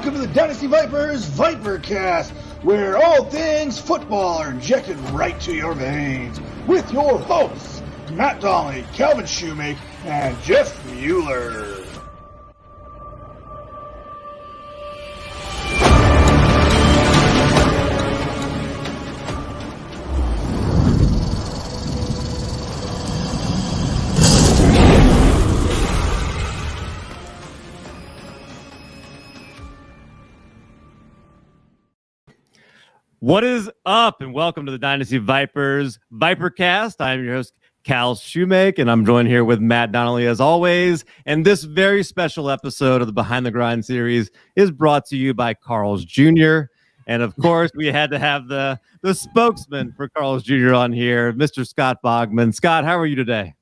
welcome to the Dynasty Vipers Vipercast, where all things football are injected right to your veins, with your hosts, Matt Donnelly, Calvin Shoemake, and Jeff Mueller. What is up, and welcome to the Dynasty Vipers Vipercast. I'm your host, Cal Shoemake, and I'm joined here with Matt Donnelly as always. And this very special episode of the Behind the Grind series is brought to you by Carl's Jr. And of course, we had to have the spokesman for Carl's Jr. on here, Mr. Scott Bogman. Scott, how are you today?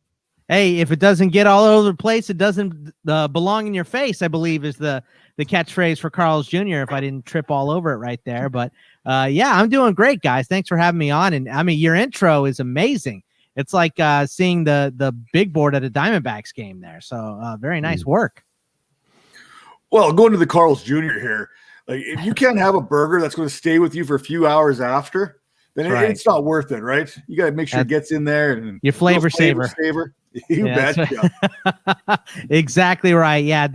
Hey, if it doesn't get all over the place, it doesn't belong in your face, I believe is the catchphrase for Carl's Jr. if I didn't trip all over it right there. But yeah, I'm doing great, guys. Thanks for having me on. And I mean, your intro is amazing. It's like seeing the big board at a Diamondbacks game there. So very nice work. Well, going to the Carl's Jr. here, like if you can't have a burger that's going to stay with you for a few hours after, then it's not worth it, right? You got to make sure it gets in there. And your flavor saver. You betcha. Exactly right. Yeah,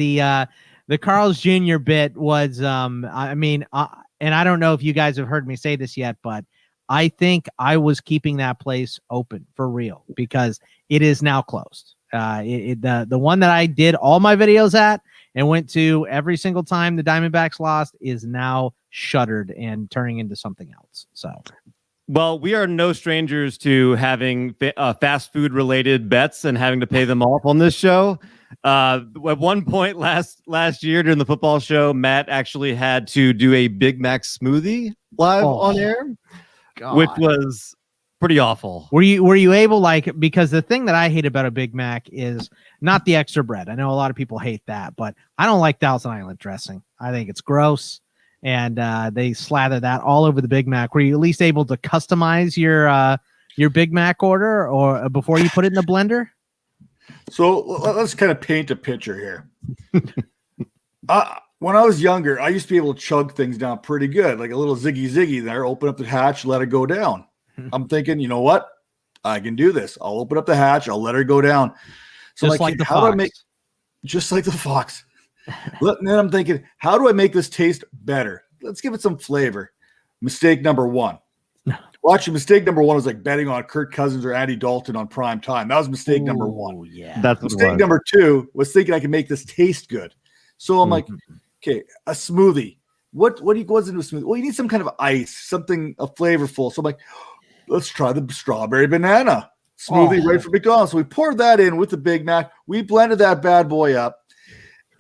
the Carl's Jr. bit was, and I don't know if you guys have heard me say this yet, but I think I was keeping that place open for real because it is now closed. The one that I did all my videos at and went to every single time the Diamondbacks lost is now shuttered and turning into something else. So. Well, we are no strangers to having fast food related bets and having to pay them off on this show. At one point last year during the football show, Matt actually had to do a Big Mac smoothie live on air, which was pretty awful. Were you able, because the thing that I hate about a Big Mac is not the extra bread. I know a lot of people hate that, but I don't like Thousand Island dressing. I think it's gross. And they slather that all over the Big Mac. Were you at least able to customize your Big Mac order or before you put it in the blender? So let's kind of paint a picture here. When I was younger, I used to be able to chug things down pretty good, like a little ziggy there, open up the hatch, let it go down. I'm thinking, you know what? I can do this. I'll open up the hatch. I'll let her go down. So just like the fox. Just like the fox. And then I'm thinking, how do I make this taste better? Let's give it some flavor. Mistake number one. Well, actually, mistake number one was like betting on Kirk Cousins or Andy Dalton on prime time. That was mistake number one. Yeah, that's mistake number two was thinking I can make this taste good. So I'm like, okay, a smoothie. What goes into a smoothie? Well, you need some kind of ice, something flavorful. So I'm like, let's try the strawberry banana smoothie right from McDonald's. So we poured that in with the Big Mac. We blended that bad boy up.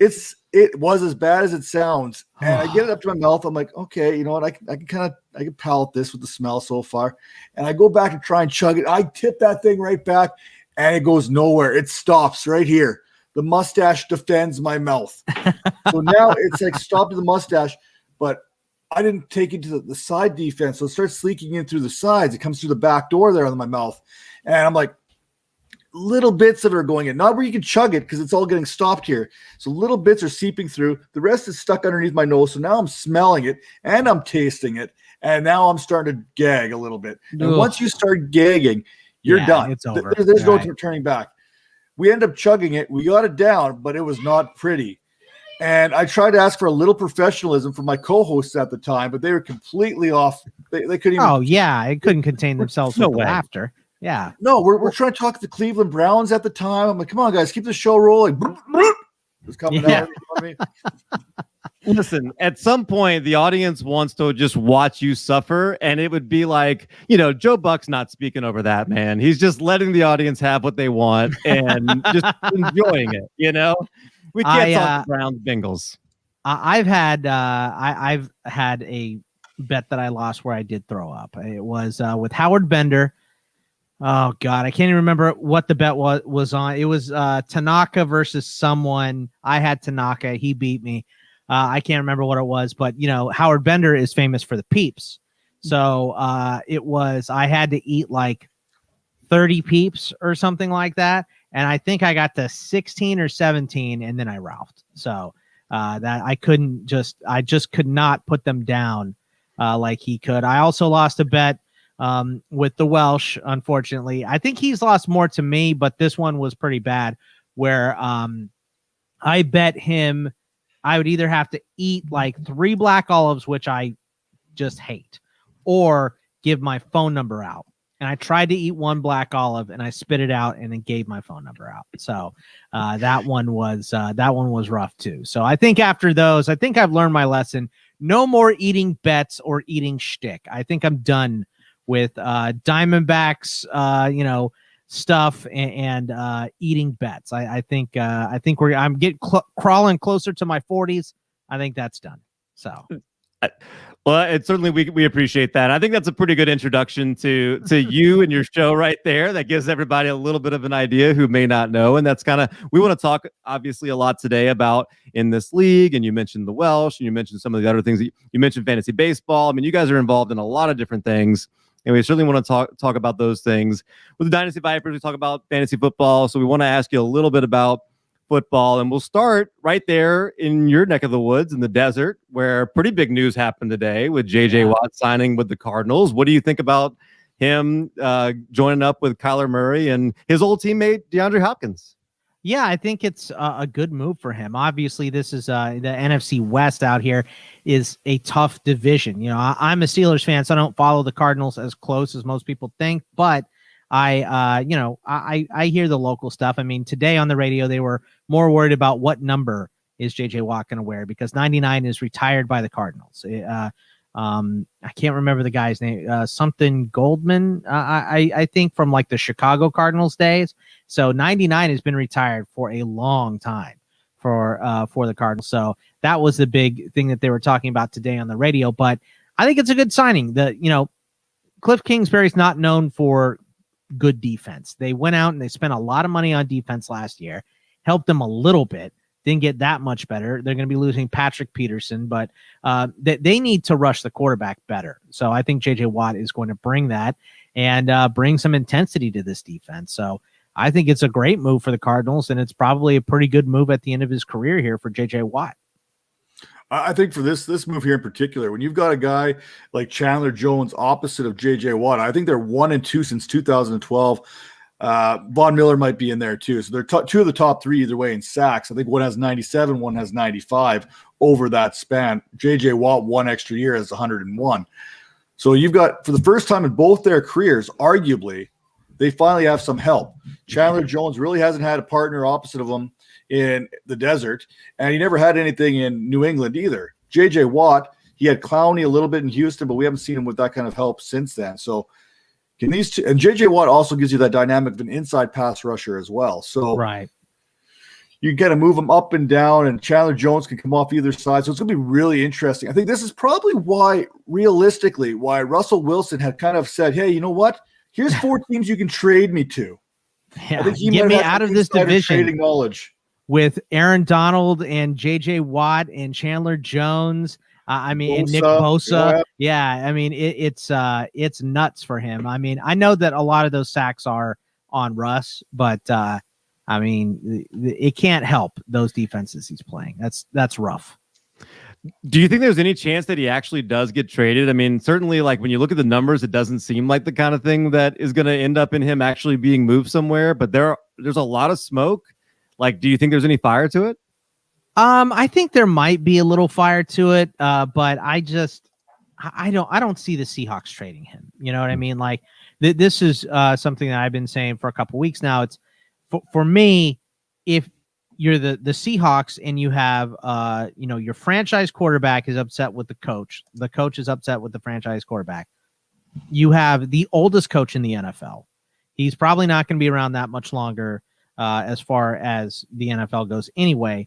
It was as bad as it sounds, and I get it up to my mouth. I'm like, okay, you know what? I can palate this with the smell so far, and I go back and try and chug it. I tip that thing right back, and it goes nowhere. It stops right here. The mustache defends my mouth, so now it's like stopped to the mustache, but I didn't take it to the side defense, so it starts leaking in through the sides. It comes through the back door there on my mouth, and I'm like. Little bits of it are going in, not where you can chug it because it's all getting stopped here. So little bits are seeping through. The rest is stuck underneath my nose. So now I'm smelling it and I'm tasting it. And now I'm starting to gag a little bit. And once you start gagging, you're done. It's over. There's no turning back. We end up chugging it. We got it down, but it was not pretty. And I tried to ask for a little professionalism from my co-hosts at the time, but they were completely off. They couldn't even. Oh, yeah. It couldn't contain themselves with laughter. Yeah. No, we're trying to talk to the Cleveland Browns at the time. I'm like, come on, guys, keep the show rolling. It's coming out. You know Listen, at some point, the audience wants to just watch you suffer, and it would be like, Joe Buck's not speaking over that, man. He's just letting the audience have what they want and just enjoying it, We can't talk Browns Bengals. I've had a bet that I lost where I did throw up. It was with Howard Bender. Oh God, I can't even remember what the bet was on. It was Tanaka versus someone. I had Tanaka. He beat me. I can't remember what it was, but Howard Bender is famous for the peeps. So I had to eat like 30 peeps or something like that. And I think I got to 16 or 17 and then I ralphed. So that I just could not put them down like he could. I also lost a bet with the Welsh, unfortunately. I think he's lost more to me, but this one was pretty bad where I bet him I would either have to eat like 3 black olives, which I just hate, or give my phone number out. And I tried to eat 1 black olive and I spit it out and then gave my phone number out. So that one was rough too. So I think after those, I think I've learned my lesson. No more eating bets or eating shtick. I think I'm done with Diamondbacks, stuff and eating bets. I think I'm getting crawling closer to my 40s. I think that's done. So. Well, it's certainly we appreciate that. I think that's a pretty good introduction to you and your show right there. That gives everybody a little bit of an idea who may not know. And that's kind of, we want to talk obviously a lot today about in this league. And you mentioned the Welsh and you mentioned some of the other things that you mentioned fantasy baseball. I mean, you guys are involved in a lot of different things. And we certainly want to talk about those things. With the Dynasty Vipers, we talk about fantasy football. So we want to ask you a little bit about football, and we'll start right there in your neck of the woods in the desert, where pretty big news happened today with JJ Watt signing with the Cardinals. What do you think about him joining up with Kyler Murray and his old teammate DeAndre Hopkins? Yeah, I think it's a good move for him. Obviously, this is the NFC West out here is a tough division. I'm a Steelers fan, so I don't follow the Cardinals as close as most people think, but I hear the local stuff. I mean, today on the radio, they were more worried about what number is JJ Watt going to wear because 99 is retired by the Cardinals. I can't remember the guy's name, something Goldman, I think from like the Chicago Cardinals days. So 99 has been retired for a long time for the Cardinals. So that was the big thing that they were talking about today on the radio. But I think it's a good signing. Cliff Kingsbury's not known for good defense. They went out and they spent a lot of money on defense last year, helped them a little bit, didn't get that much better. They're going to be losing Patrick Peterson, but they need to rush the quarterback better. So I think JJ Watt is going to bring that and bring some intensity to this defense. So I think it's a great move for the Cardinals, and it's probably a pretty good move at the end of his career here for JJ Watt. I think for this move here in particular, when you've got a guy like Chandler Jones opposite of JJ Watt, I think they're 1-2 since 2012. Von Miller might be in there too. So they're two of the top 3 either way in sacks. I think one has 97, one has 95 over that span. JJ Watt 1 extra year has 101. So you've got, for the first time in both their careers, arguably, they finally have some help. Chandler Jones really hasn't had a partner opposite of him in the desert, and he never had anything in New England either. JJ Watt, he had Clowney a little bit in Houston, but we haven't seen him with that kind of help since then. So can these two, and JJ Watt also gives you that dynamic of an inside pass rusher as well. So right, you got to move him up and down, and Chandler Jones can come off either side. So it's going to be really interesting. I think this is probably why, realistically, why Russell Wilson had kind of said, hey, you know what? Here's 4 teams you can trade me to. Yeah, get me out of this division. Trading knowledge. With Aaron Donald and JJ Watt and Chandler Jones, and Nick Bosa. Yeah, I mean, it's nuts for him. I mean, I know that a lot of those sacks are on Russ, but it can't help those defenses he's playing. That's rough. Do you think there's any chance that he actually does get traded? I mean, certainly, like when you look at the numbers, it doesn't seem like the kind of thing that is going to end up in him actually being moved somewhere. But there's a lot of smoke. Like, do you think there's any fire to it? I think there might be a little fire to it, but I don't see the Seahawks trading him. You know what I mean? Like, this is something that I've been saying for a couple weeks now. It's for me, if you're the Seahawks and you have your franchise quarterback is upset with the coach is upset with the franchise quarterback. You have the oldest coach in the NFL. He's probably not going to be around that much longer. As far as the NFL goes anyway,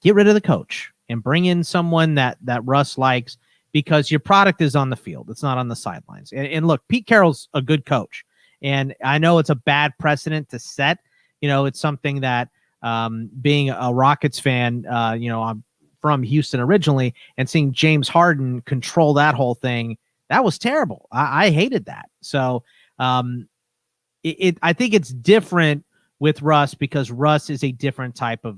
get rid of the coach and bring in someone that Russ likes, because your product is on the field. It's not on the sidelines. And look, Pete Carroll's a good coach. And I know it's a bad precedent to set. It's something that being a Rockets fan, I'm from Houston originally, and seeing James Harden control that whole thing, that was terrible. I hated that. So I think it's different with Russ, because Russ is a different type of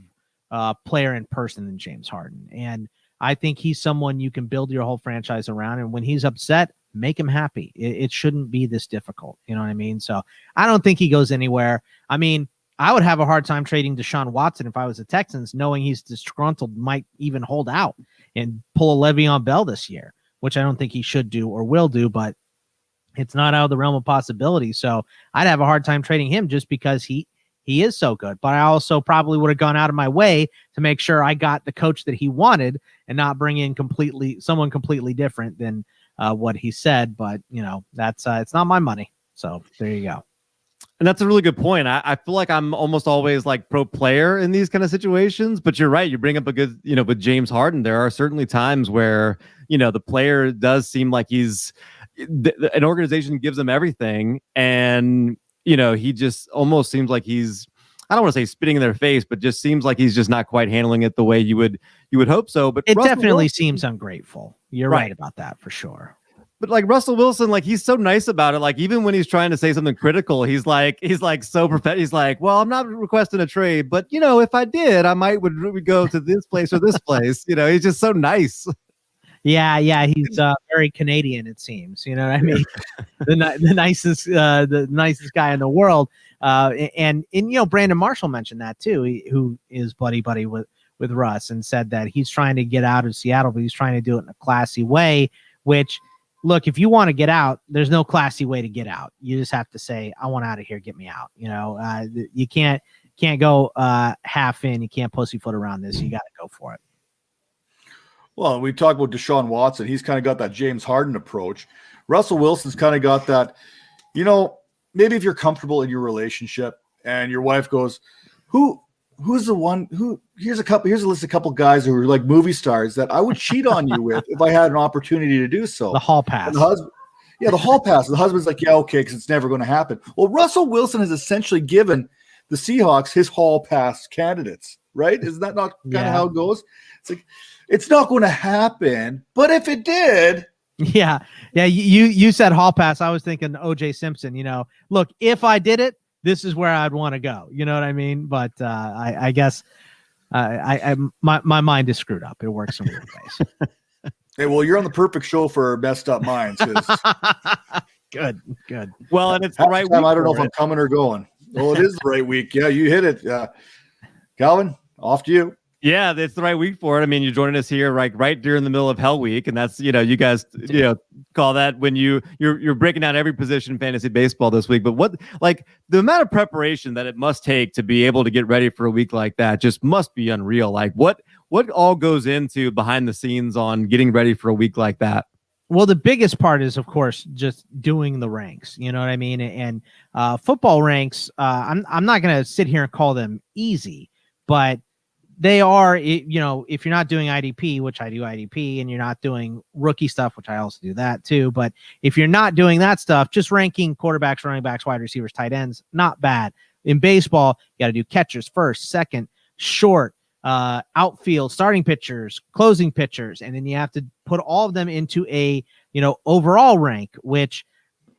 player in person than James Harden. And I think he's someone you can build your whole franchise around. And when he's upset, make him happy. It shouldn't be this difficult. You know what I mean? So I don't think he goes anywhere. I mean, I would have a hard time trading Deshaun Watson if I was the Texans, knowing he's disgruntled, might even hold out and pull a Le'Veon Bell this year, which I don't think he should do or will do, but it's not out of the realm of possibility. So I'd have a hard time trading him just because he is so good. But I also probably would have gone out of my way to make sure I got the coach that he wanted and not bring in someone completely different than what he said. But, that's it's not my money. So there you go. And that's a really good point. I feel like I'm almost always like pro player in these kind of situations, but you're right. You bring up a good, with James Harden, there are certainly times where, the player does seem like an organization gives him everything. And, he just almost seems like I don't want to say spitting in their face, but just seems like he's just not quite handling it the way you would hope so. But it definitely seems ungrateful. You're right about that for sure. But like Russell Wilson, like he's so nice about it. Like even when he's trying to say something critical, he's like so perfect. He's like, well, I'm not requesting a trade, but if I did, I would go to this place or this place. He's just so nice. Yeah, he's very Canadian. It seems. You know what I mean? the nicest guy in the world. And Brandon Marshall mentioned that too. Who is buddy with Russ, and said that he's trying to get out of Seattle, but he's trying to do it in a classy way, which. Look, if you want to get out, there's no classy way to get out. You just have to say, I want out of here. Get me out. You can't go half in. You can't pussyfoot around this. You got to go for it. Well, we talk about Deshaun Watson. He's kind of got that James Harden approach. Russell Wilson's kind of got that, maybe if you're comfortable in your relationship and your wife goes, who's the one here's a list of couple guys who are like movie stars that I would cheat on you with if I had an opportunity to do so. The hall pass. The hall pass. The husband's like, yeah, okay, because it's never going to happen. Well, Russell Wilson has essentially given the Seahawks his hall pass candidates, right? Isn't that not kind of how it goes? It's like, it's not going to happen, but if it did. Yeah. You said hall pass. I was thinking O.J. Simpson, look, if I did it, this is where I'd want to go. You know what I mean? But I guess my mind is screwed up. It works in weird ways. Hey, well, you're on the perfect show for messed up minds. Good. Well, and it's the right week. I don't know if I'm coming or going. Well, it is the right week. Yeah, you hit it. Calvin, off to you. Yeah, it's the right week for it. I mean, you're joining us here right during the middle of Hell Week, and that's you guys call that when you're breaking down every position in fantasy baseball this week. But what the amount of preparation that it must take to be able to get ready for a week like that just must be unreal. Like what all goes into behind the scenes on getting ready for a week like that? Well, the biggest part is, of course, just doing the ranks. You know what I mean? And football ranks, I'm not going to sit here and call them easy, but they are, if you're not doing IDP, which I do IDP, and you're not doing rookie stuff, which I also do that too. But if you're not doing that stuff, just ranking quarterbacks, running backs, wide receivers, tight ends, not bad. In baseball, you got to do catchers first, second, short, outfield, starting pitchers, closing pitchers. And then you have to put all of them into a, overall rank, which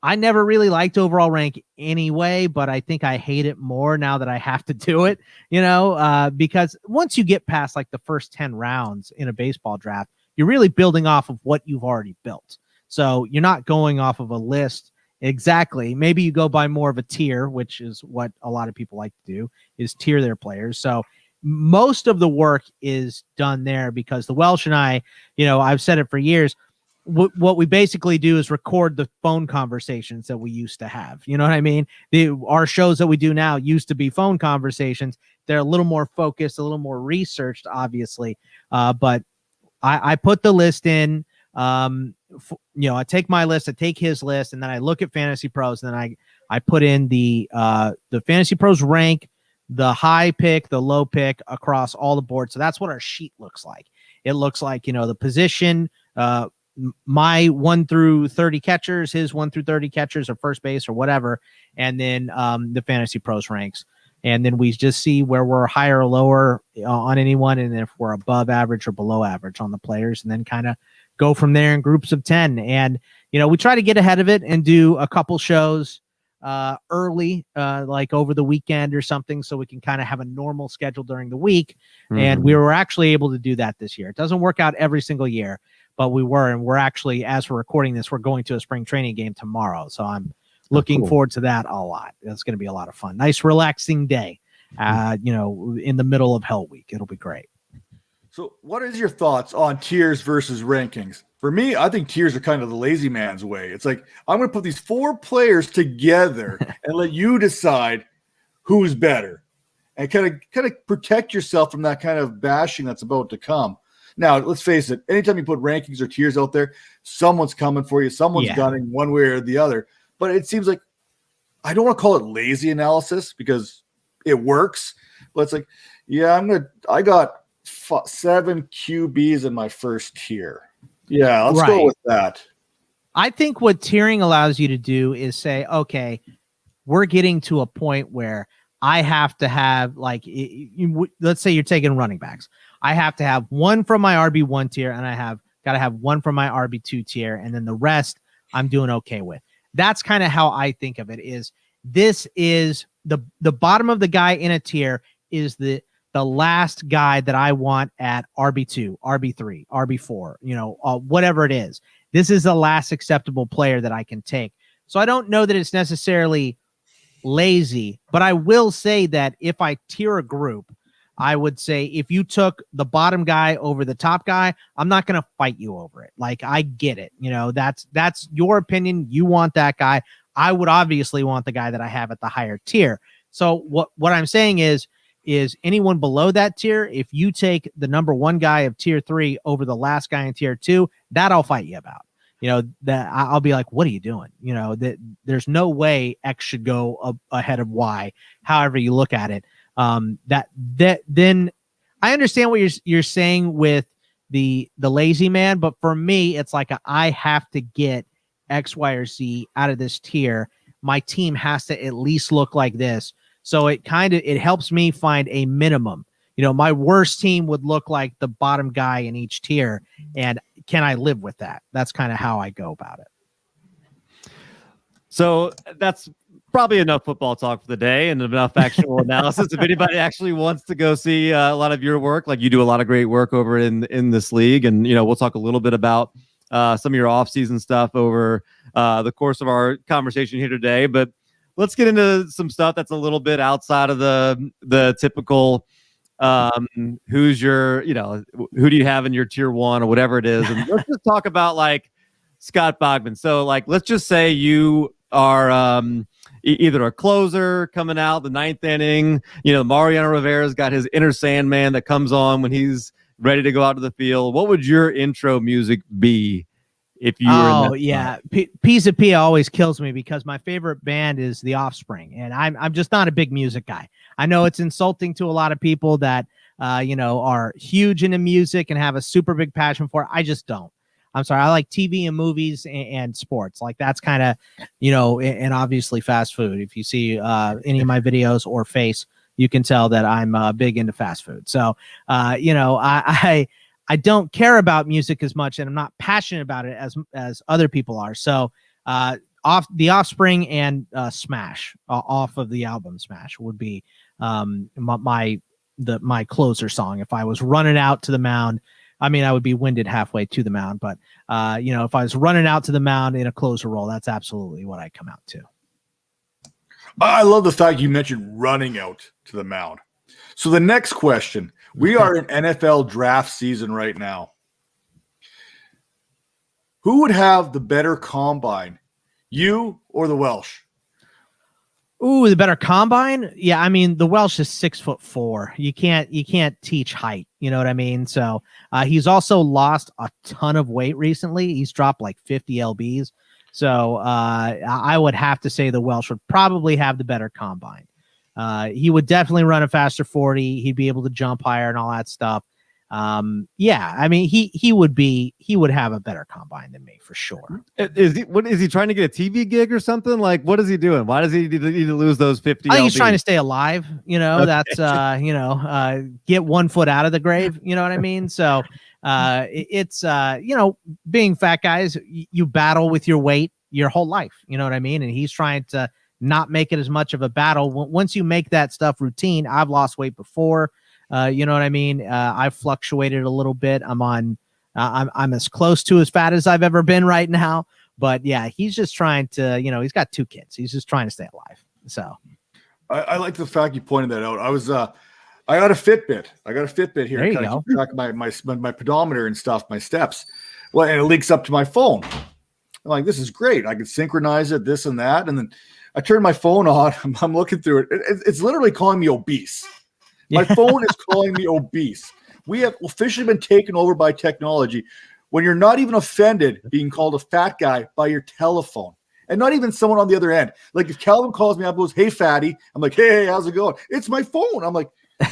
I never really liked overall rank anyway, but I think I hate it more now that I have to do it, because once you get past like the first 10 rounds in a baseball draft, you're really building off of what you've already built. So you're not going off of a list. Exactly. Maybe you go by more of a tier, which is what a lot of people like to do, is tier their players. So most of the work is done there because the Welsh and I, I've said it for years, what we basically do is record the phone conversations that we used to have. You know what I mean? Our shows that we do now used to be phone conversations. They're a little more focused, a little more researched, obviously. But I put the list in, I take my list, I take his list, and then I look at Fantasy Pros, and then I put in the Fantasy Pros rank, the high pick, the low pick across all the boards. So that's what our sheet looks like. It looks like, the position, my 1 through 30 catchers, his 1 through 30 catchers, or first base or whatever, and then the Fantasy Pros ranks. And then we just see where we're higher or lower on anyone, and if we're above average or below average on the players, and then kind of go from there in groups of 10. And, we try to get ahead of it and do a couple shows early, like over the weekend or something, so we can kind of have a normal schedule during the week. And we were actually able to do that this year. It doesn't work out every single year, but we were, and we're actually, as we're recording this, we're going to a spring training game tomorrow. So I'm looking forward to that a lot. It's going to be a lot of fun. Nice, relaxing day, in the middle of Hell Week. It'll be great. So what is your thoughts on tiers versus rankings? For me, I think tiers are kind of the lazy man's way. It's like, I'm going to put these 4 players together and let you decide who's better, and kind of protect yourself from that kind of bashing that's about to come. Now, let's face it, anytime you put rankings or tiers out there, someone's coming for you. Someone's gunning one way or the other. But it seems like, I don't want to call it lazy analysis because it works, but it's like, I got 7 QBs in my first tier. Yeah, let's go with that. I think what tiering allows you to do is say, okay, we're getting to a point where I have to have, like, let's say you're taking running backs. I have to have one from my RB1 tier, and I got to have one from my RB2 tier, and then the rest I'm doing okay with. That's kind of how I think of it. This is the bottom of the guy in a tier is the last guy that I want at RB2, RB3, RB4, whatever it is. This is the last acceptable player that I can take. So I don't know that it's necessarily lazy, but I will say that if I tier a group, I would say if you took the bottom guy over the top guy, I'm not going to fight you over it. Like, I get it. That's your opinion. You want that guy. I would obviously want the guy that I have at the higher tier. So what I'm saying is anyone below that tier, if you take the number 1 guy of tier 3 over the last guy in tier 2, that I'll fight you about. That I'll be like, what are you doing? That there's no way X should go ahead of Y, however you look at it. Then I understand what you're saying with the lazy man, but for me, it's like I have to get X, Y, or Z out of this tier. My team has to at least look like this. So it helps me find a minimum. My worst team would look like the bottom guy in each tier, and can I live with that? That's kind of how I go about it. So that's probably enough football talk for the day and enough actual analysis. If anybody actually wants to go see a lot of your work, like you do a lot of great work over in this league, and we'll talk a little bit about some of your off-season stuff over the course of our conversation here today. But let's get into some stuff that's a little bit outside of the typical who's your, who do you have in your tier 1 or whatever it is. And let's just talk about like Scott Bogman. So like, let's just say you are either a closer coming out the 9th inning, Mariano Rivera's got his inner Sandman that comes on when he's ready to go out to the field. What would your intro music be if you were in that Piece of P always kills me because my favorite band is The Offspring, and I'm just not a big music guy. I know it's insulting to a lot of people that are huge into music and have a super big passion for it. I just don't. I'm sorry. I like TV and movies and sports. Like, that's kind of, and obviously fast food. If you see any of my videos or face, you can tell that I'm big into fast food. So, I don't care about music as much, and I'm not passionate about it as other people are. So, off the Offspring and Smash off of the album Smash would be my closer song. If I was running out to the mound, I mean, I would be winded halfway to the mound, but if I was running out to the mound in a closer role, that's absolutely what I come out to. I love the fact you mentioned running out to the mound. So the next question, we are in NFL draft season right now. Who would have the better combine, you or the Welsh? Ooh, the better combine? Yeah, I mean, the Welsh is 6'4". You can't teach height. You know what I mean? So he's also lost a ton of weight recently. He's dropped like 50 lbs. So I would have to say the Welsh would probably have the better combine. He would definitely run a faster 40. He'd be able to jump higher and all that stuff. Yeah, I mean, he would have a better combine than me for sure. Is he trying to get a TV gig or something? Like, what is he doing? Why does he need to lose those 50? I think he's trying to stay alive. Okay. That's get 1 foot out of the grave. You know what I mean? So it's being fat guys, you battle with your weight your whole life. You know what I mean? And he's trying to not make it as much of a battle. Once you make that stuff routine, I've lost weight before. You know what I mean? I've fluctuated a little bit. I'm as close to as fat as I've ever been right now. But yeah, he's just trying to, he's got 2 kids. He's just trying to stay alive. So I like the fact you pointed that out. I got a Fitbit. Here. There you to go. keep track of my pedometer and stuff, my steps. Well, and it links up to my phone. I'm like, this is great. I can synchronize it, this and that. And then I turn my phone on. I'm looking through it. It's literally calling me obese. My phone is calling me obese. We have officially been taken over by technology when you're not even offended being called a fat guy by your telephone. And not even someone on the other end. Like if Calvin calls me up and goes, hey, fatty. I'm like, hey, how's it going? It's my phone. I'm like,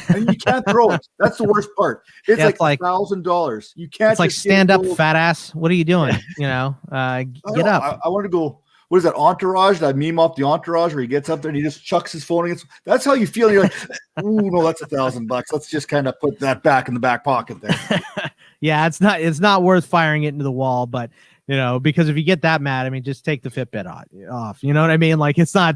and you can't throw it. That's the worst part. It's like $1,000. You can't. It's like stand up, fat ass. What are you doing? Get up. I wanted to go. What is that? Entourage? That meme off the Entourage where he gets up there and he just chucks his phone against. That's how you feel. You're like, ooh, no, that's $1,000. Let's just kind of put that back in the back pocket there. Yeah, it's not worth firing it into the wall, but because if you get that mad, I mean, just take the Fitbit off. You know what I mean? Like it's not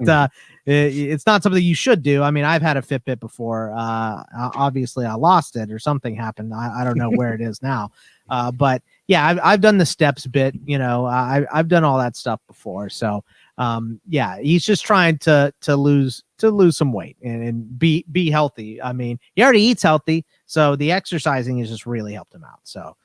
it's not something you should do. I mean, I've had a Fitbit before. Obviously, I lost it or something happened. I don't know where it is now. But yeah, I've done the steps bit. I've done all that stuff before. So yeah, he's just trying to lose some weight and be healthy. I mean, he already eats healthy, so the exercising has just really helped him out. So.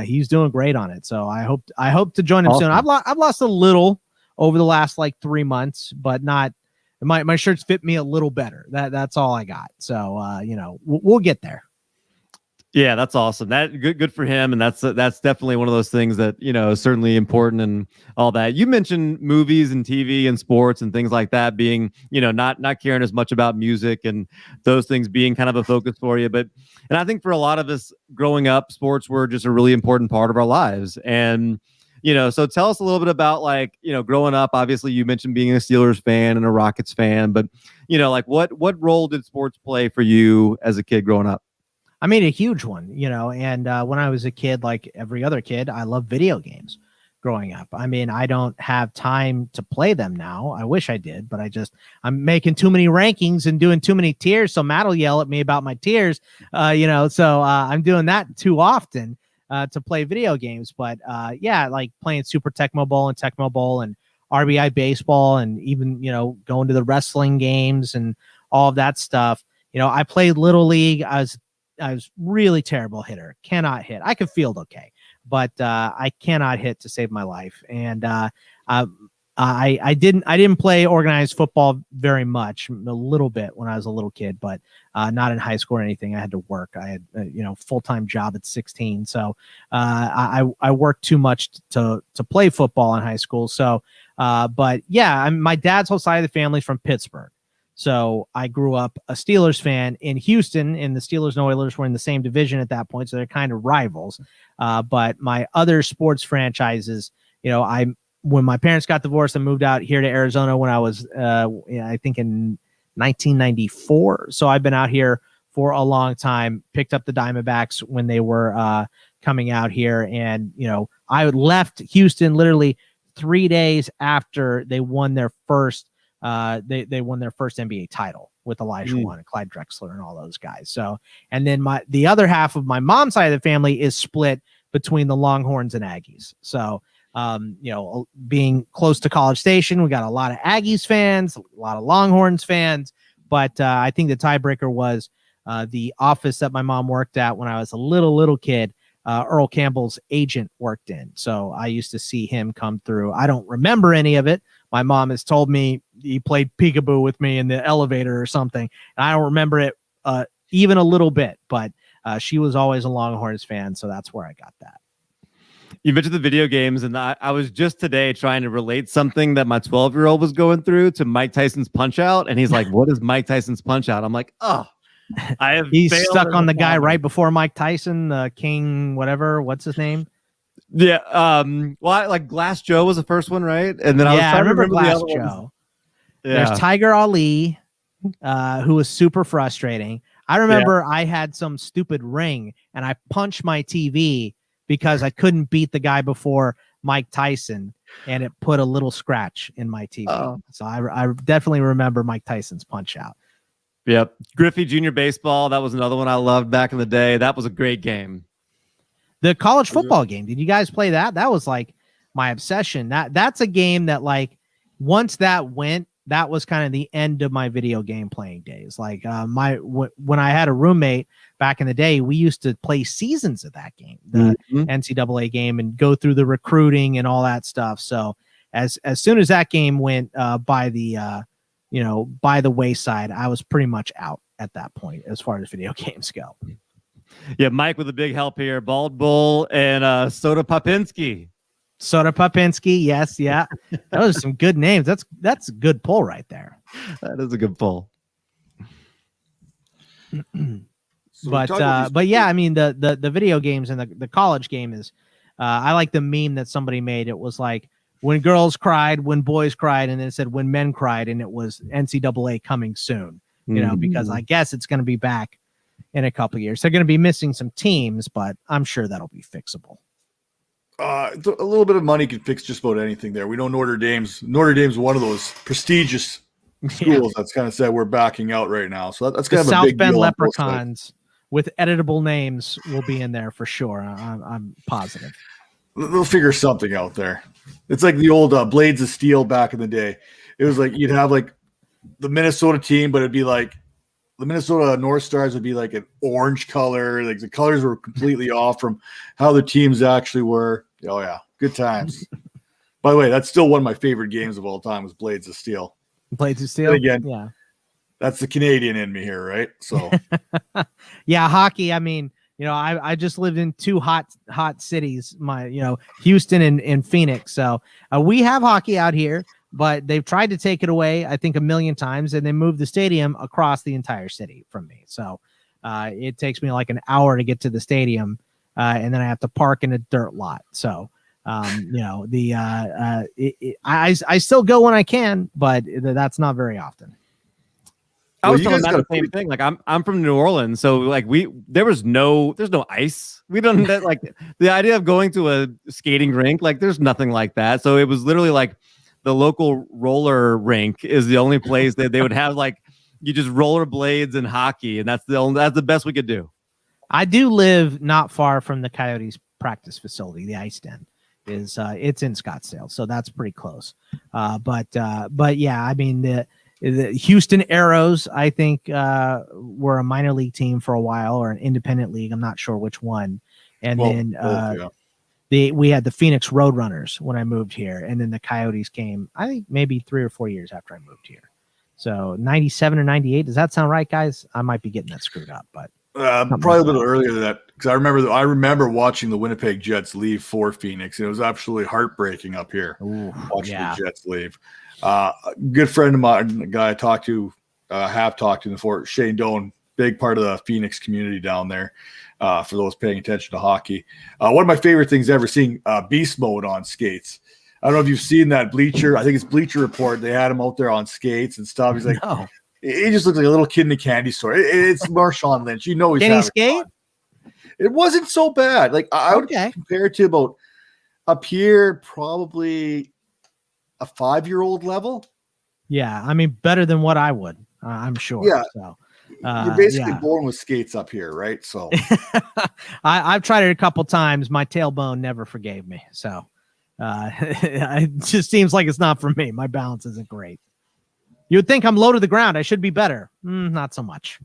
He's doing great on it. So I hope to join him soon. I've lost a little over the last 3 months, but not my shirts fit me a little better. That's all I got. So, we'll get there. Yeah, that's awesome. That good for him. And that's definitely one of those things that, is certainly important and all that. You mentioned movies and TV and sports and things like that being, not caring as much about music and those things being kind of a focus for you. And I think for a lot of us growing up, sports were just a really important part of our lives. And, so tell us a little bit about growing up. Obviously you mentioned being a Steelers fan and a Rockets fan, but what role did sports play for you as a kid growing up? I mean, a huge one, and when I was a kid, like every other kid, I loved video games growing up. I mean, I don't have time to play them now. I wish I did, but I'm making too many rankings and doing too many tiers. So Matt will yell at me about my tiers, so I'm doing that too often to play video games. But yeah, like playing Super Tecmo Bowl and RBI baseball and even, going to the wrestling games and all of that stuff. I played Little League. I was really terrible hitter. Cannot hit. I could field okay, but I cannot hit to save my life. And I didn't play organized football very much, a little bit when I was a little kid, but not in high school or anything. I had to work. I had full-time job at 16, so I worked too much to play football in high school. So, but yeah, my dad's whole side of the family is from Pittsburgh. So I grew up a Steelers fan in Houston, and the Steelers and Oilers were in the same division at that point. So they're kind of rivals. But my other sports franchises, when my parents got divorced, I moved out here to Arizona when I was, I think in 1994. So I've been out here for a long time, picked up the Diamondbacks when they were coming out here. And, I left Houston literally 3 days after they won their first they won their first NBA title with Elijah Wan and Clyde Drexler and all those guys. So, and then the other half of my mom's side of the family is split between the Longhorns and Aggies. So, being close to College Station, we got a lot of Aggies fans, a lot of Longhorns fans, but I think the tiebreaker was the office that my mom worked at when I was a little kid. Earl Campbell's agent worked in. So I used to see him come through. I don't remember any of it. My mom has told me he played peekaboo with me in the elevator or something. And I don't remember it even a little bit, but she was always a Longhorns fan. So that's where I got that. You mentioned the video games, and I was just today trying to relate something that my 12-year-old was going through to Mike Tyson's Punch-Out. And he's like, what is Mike Tyson's Punch-Out? I'm like, oh. He's stuck on the guy right before Mike Tyson, the King, whatever. What's his name? Yeah. Like Glass Joe was the first one, right? And then I remember Glass Joe. Yeah. There's Tiger Ali, who was super frustrating. I remember I had some stupid ring and I punched my TV because I couldn't beat the guy before Mike Tyson. and it put a little scratch in my TV. Oh. So I definitely remember Mike Tyson's Punch Out. Yep. Griffey Junior Baseball. That was another one I loved back in the day. That was a great game. The college football game. Did you guys play that? That was like my obsession. That's a game that, like, once that went, that was kind of the end of my video game playing days. Like when I had a roommate back in the day, we used to play seasons of that game, the NCAA game, and go through the recruiting and all that stuff. So as soon as that game went by the wayside, I was pretty much out at that point as far as video games go. Yeah, Mike with a big help here. Bald Bull and Soda Popinski. Soda Popinski, yes, yeah. Those are some good names. That's a good pull right there. That is a good pull. But yeah, I mean the video games and the college game is I like the meme that somebody made. It was like when girls cried, when boys cried, and then it said when men cried, and it was NCAA coming soon. Because I guess it's going to be back in a couple of years. They're going to be missing some teams, but I'm sure that'll be fixable. A little bit of money can fix just about anything there. We know Notre Dame's one of those prestigious schools that's kind of said we're backing out right now. So that's kind of a South big Bend deal. Leprechauns with editable names will be in there for sure. I'm positive. They'll figure something out there. It's like the old Blades of Steel back in the day. It was like you'd have like the Minnesota team, but it'd be like the Minnesota North Stars would be like an orange color. Like the colors were completely off from how the teams actually were. Oh yeah, good times. By the way, that's still one of my favorite games of all time was Blades of Steel. Blades of Steel? And again, yeah. That's the Canadian in me here, right? So yeah, hockey. I mean, I just lived in two hot cities, Houston and Phoenix. So we have hockey out here, but they've tried to take it away, I think, 1 million times, and they moved the stadium across the entire city from me. So it takes me like an hour to get to the stadium, and then I have to park in a dirt lot. So, I still go when I can, but that's not very often. I was telling Matt the same thing. Like I'm from New Orleans, so like there's no ice. We don't like the idea of going to a skating rink. Like there's nothing like that. So it was literally like the local roller rink is the only place that they would have like you just rollerblades and hockey, and that's the best we could do. I do live not far from the Coyotes practice facility. The ice den is it's in Scottsdale, so that's pretty close. But yeah, I mean the Houston Aeros, I think, were a minor league team for a while or an independent league. I'm not sure which one. And we had the Phoenix Roadrunners when I moved here, and then the Coyotes came, I think, maybe 3 or 4 years after I moved here. So 97 or 98. Does that sound right, guys? I might be getting that screwed up, but probably a little earlier than that, because I remember watching the Winnipeg Jets leave for Phoenix, and it was absolutely heartbreaking up here watching the Jets leave. A good friend of mine, a guy I talked to, have talked to before, Shane Doan, big part of the Phoenix community down there. For those paying attention to hockey, one of my favorite things ever, seeing Beast Mode on skates. I don't know if you've seen that Bleacher. I think it's Bleacher Report. They had him out there on skates and stuff. He's like, he just looks like a little kid in a candy store. It's Marshawn Lynch. He's Can he skate? Fun. It wasn't so bad. Like I would compare it to about up here, probably a 5-year-old level. Yeah, I mean better than what I would. I'm sure. Yeah. So. You're basically born with skates up here, right? So I've tried it a couple times. My tailbone never forgave me. So it just seems like it's not for me. My balance isn't great. You would think I'm low to the ground. I should be better. Not so much.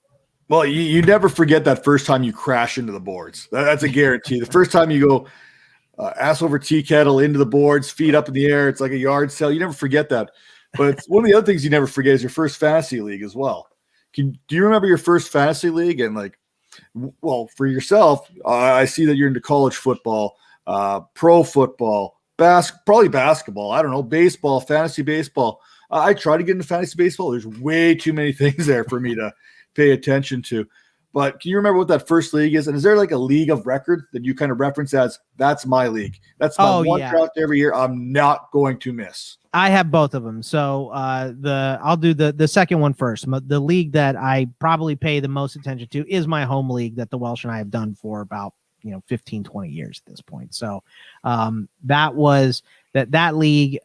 Well, you never forget that first time you crash into the boards. That's a guarantee. The first time you go ass over tea kettle into the boards, feet up in the air, it's like a yard sale. You never forget that. But one of the other things you never forget is your first fantasy league as well. Do you remember your first fantasy league? And like, well, for yourself, I see that you're into college football, pro football, probably basketball. I don't know, baseball, fantasy baseball. I try to get into fantasy baseball. There's way too many things there for me to pay attention to. But can you remember what that first league is? And is there like a league of record that you kind of reference as that's my league? That's my one draft every year. I'm not going to miss. I have both of them. So I'll do the second one first. The league that I probably pay the most attention to is my home league that the Welsh and I have done for about 15, 20 years at this point. So that that league,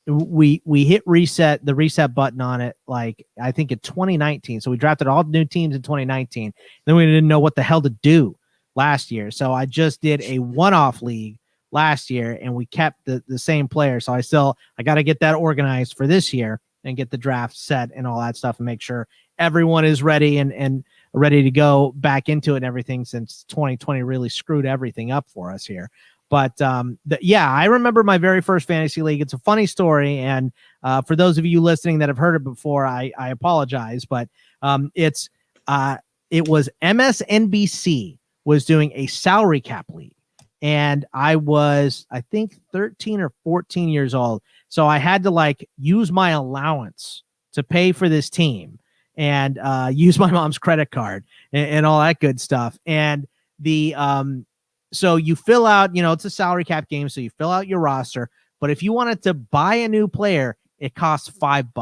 we hit the reset button on it, like I think in 2019. So we drafted all the new teams in 2019. Then we didn't know what the hell to do last year. So I just did a one-off league last year, and we kept the same player. So I got to get that organized for this year and get the draft set and all that stuff and make sure everyone is ready and ready to go back into it and everything, since 2020 really screwed everything up for us here. But I remember my very first fantasy league. It's a funny story, and for those of you listening that have heard it before, I apologize. But it was MSNBC was doing a salary cap league, and I was, I think, 13 or 14 years old. So I had to use my allowance to pay for this team and use my mom's credit card and all that good stuff. And so you fill out, it's a salary cap game. So you fill out your roster, but if you wanted to buy a new player, it costs $5.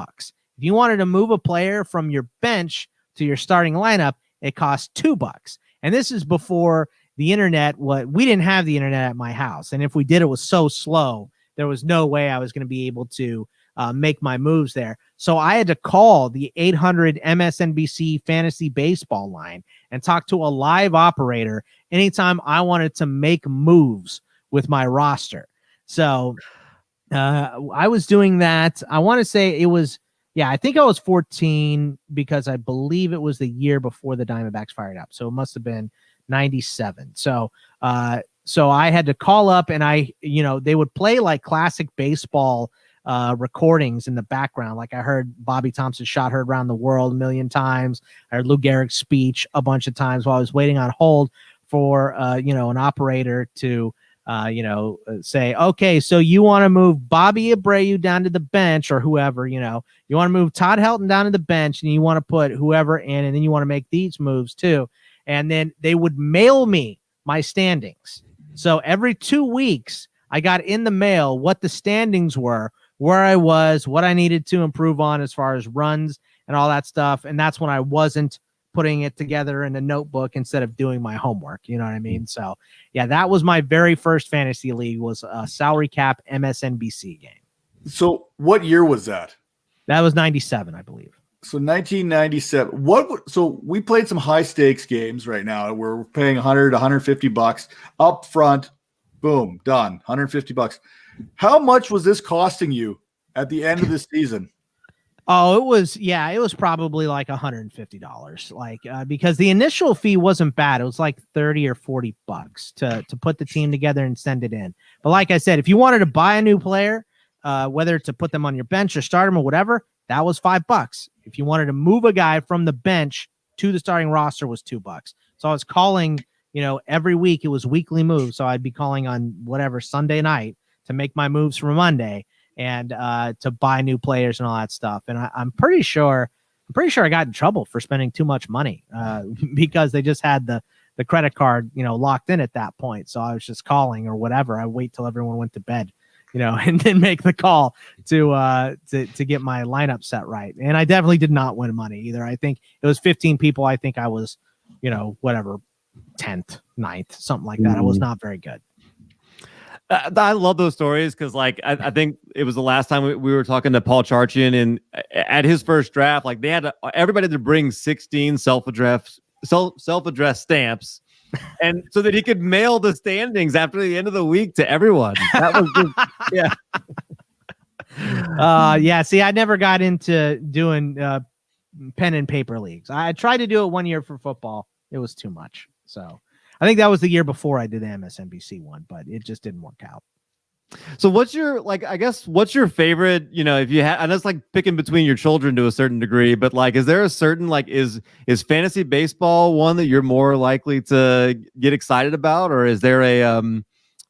If you wanted to move a player from your bench to your starting lineup, it costs $2. And this is before the internet. We didn't have the internet at my house. And if we did, it was so slow, there was no way I was going to be able to make my moves there. So I had to call the 800 MSNBC fantasy baseball line and talk to a live operator anytime I wanted to make moves with my roster. So I was doing that. I want to say it was, I think I was 14, because I believe it was the year before the Diamondbacks fired up. So it must have been 97. So I had to call up, and they would play like classic baseball recordings in the background. Like I heard Bobby Thompson's Shot Heard Around the World a million times. I heard Lou Gehrig's speech a bunch of times while I was waiting on hold for an operator to say, okay, so you want to move Bobby Abreu down to the bench, or whoever, you want to move Todd Helton down to the bench, and you want to put whoever in, and then you want to make these moves too. And then they would mail me my standings. So every 2 weeks I got in the mail what the standings were, where I was, what I needed to improve on as far as runs and all that stuff. And that's when I wasn't putting it together in a notebook instead of doing my homework. You know what I mean? So that was my very first fantasy league, was a salary cap MSNBC game. So what year was that? That was 97, I believe. So 1997. So we played some high stakes games right now. We're paying $100, $150 up front. Boom, done. $150. How much was this costing you at the end of the season? Oh, it was probably like $150, because the initial fee wasn't bad. It was like $30 or $40 to put the team together and send it in. But like I said, if you wanted to buy a new player, whether to put them on your bench or start them or whatever, that was $5. If you wanted to move a guy from the bench to the starting roster, was $2. So I was calling, every week. It was weekly moves. So I'd be calling on whatever Sunday night to make my moves for Monday, and to buy new players and all that stuff. And I'm pretty sure I got in trouble for spending too much money because they just had the credit card, locked in at that point. So I was just calling or whatever. I wait till everyone went to bed, and then make the call to get my lineup set right. And I definitely did not win money either. I think it was 15 people. I think I was, 10th, 9th, something like that. I was not very good. I love those stories because, I think it was the last time we were talking to Paul Charchian, and at his first draft, everybody had to bring 16 self-addressed stamps, and so that he could mail the standings after the end of the week to everyone. That was just, yeah. See, I never got into doing pen and paper leagues. I tried to do it one year for football. It was too much. So I think that was the year before I did the MSNBC one, but it just didn't work out. So what's your, what's your favorite, if you have, and it's like picking between your children to a certain degree, but is there a certain, is fantasy baseball one that you're more likely to get excited about? Or is there another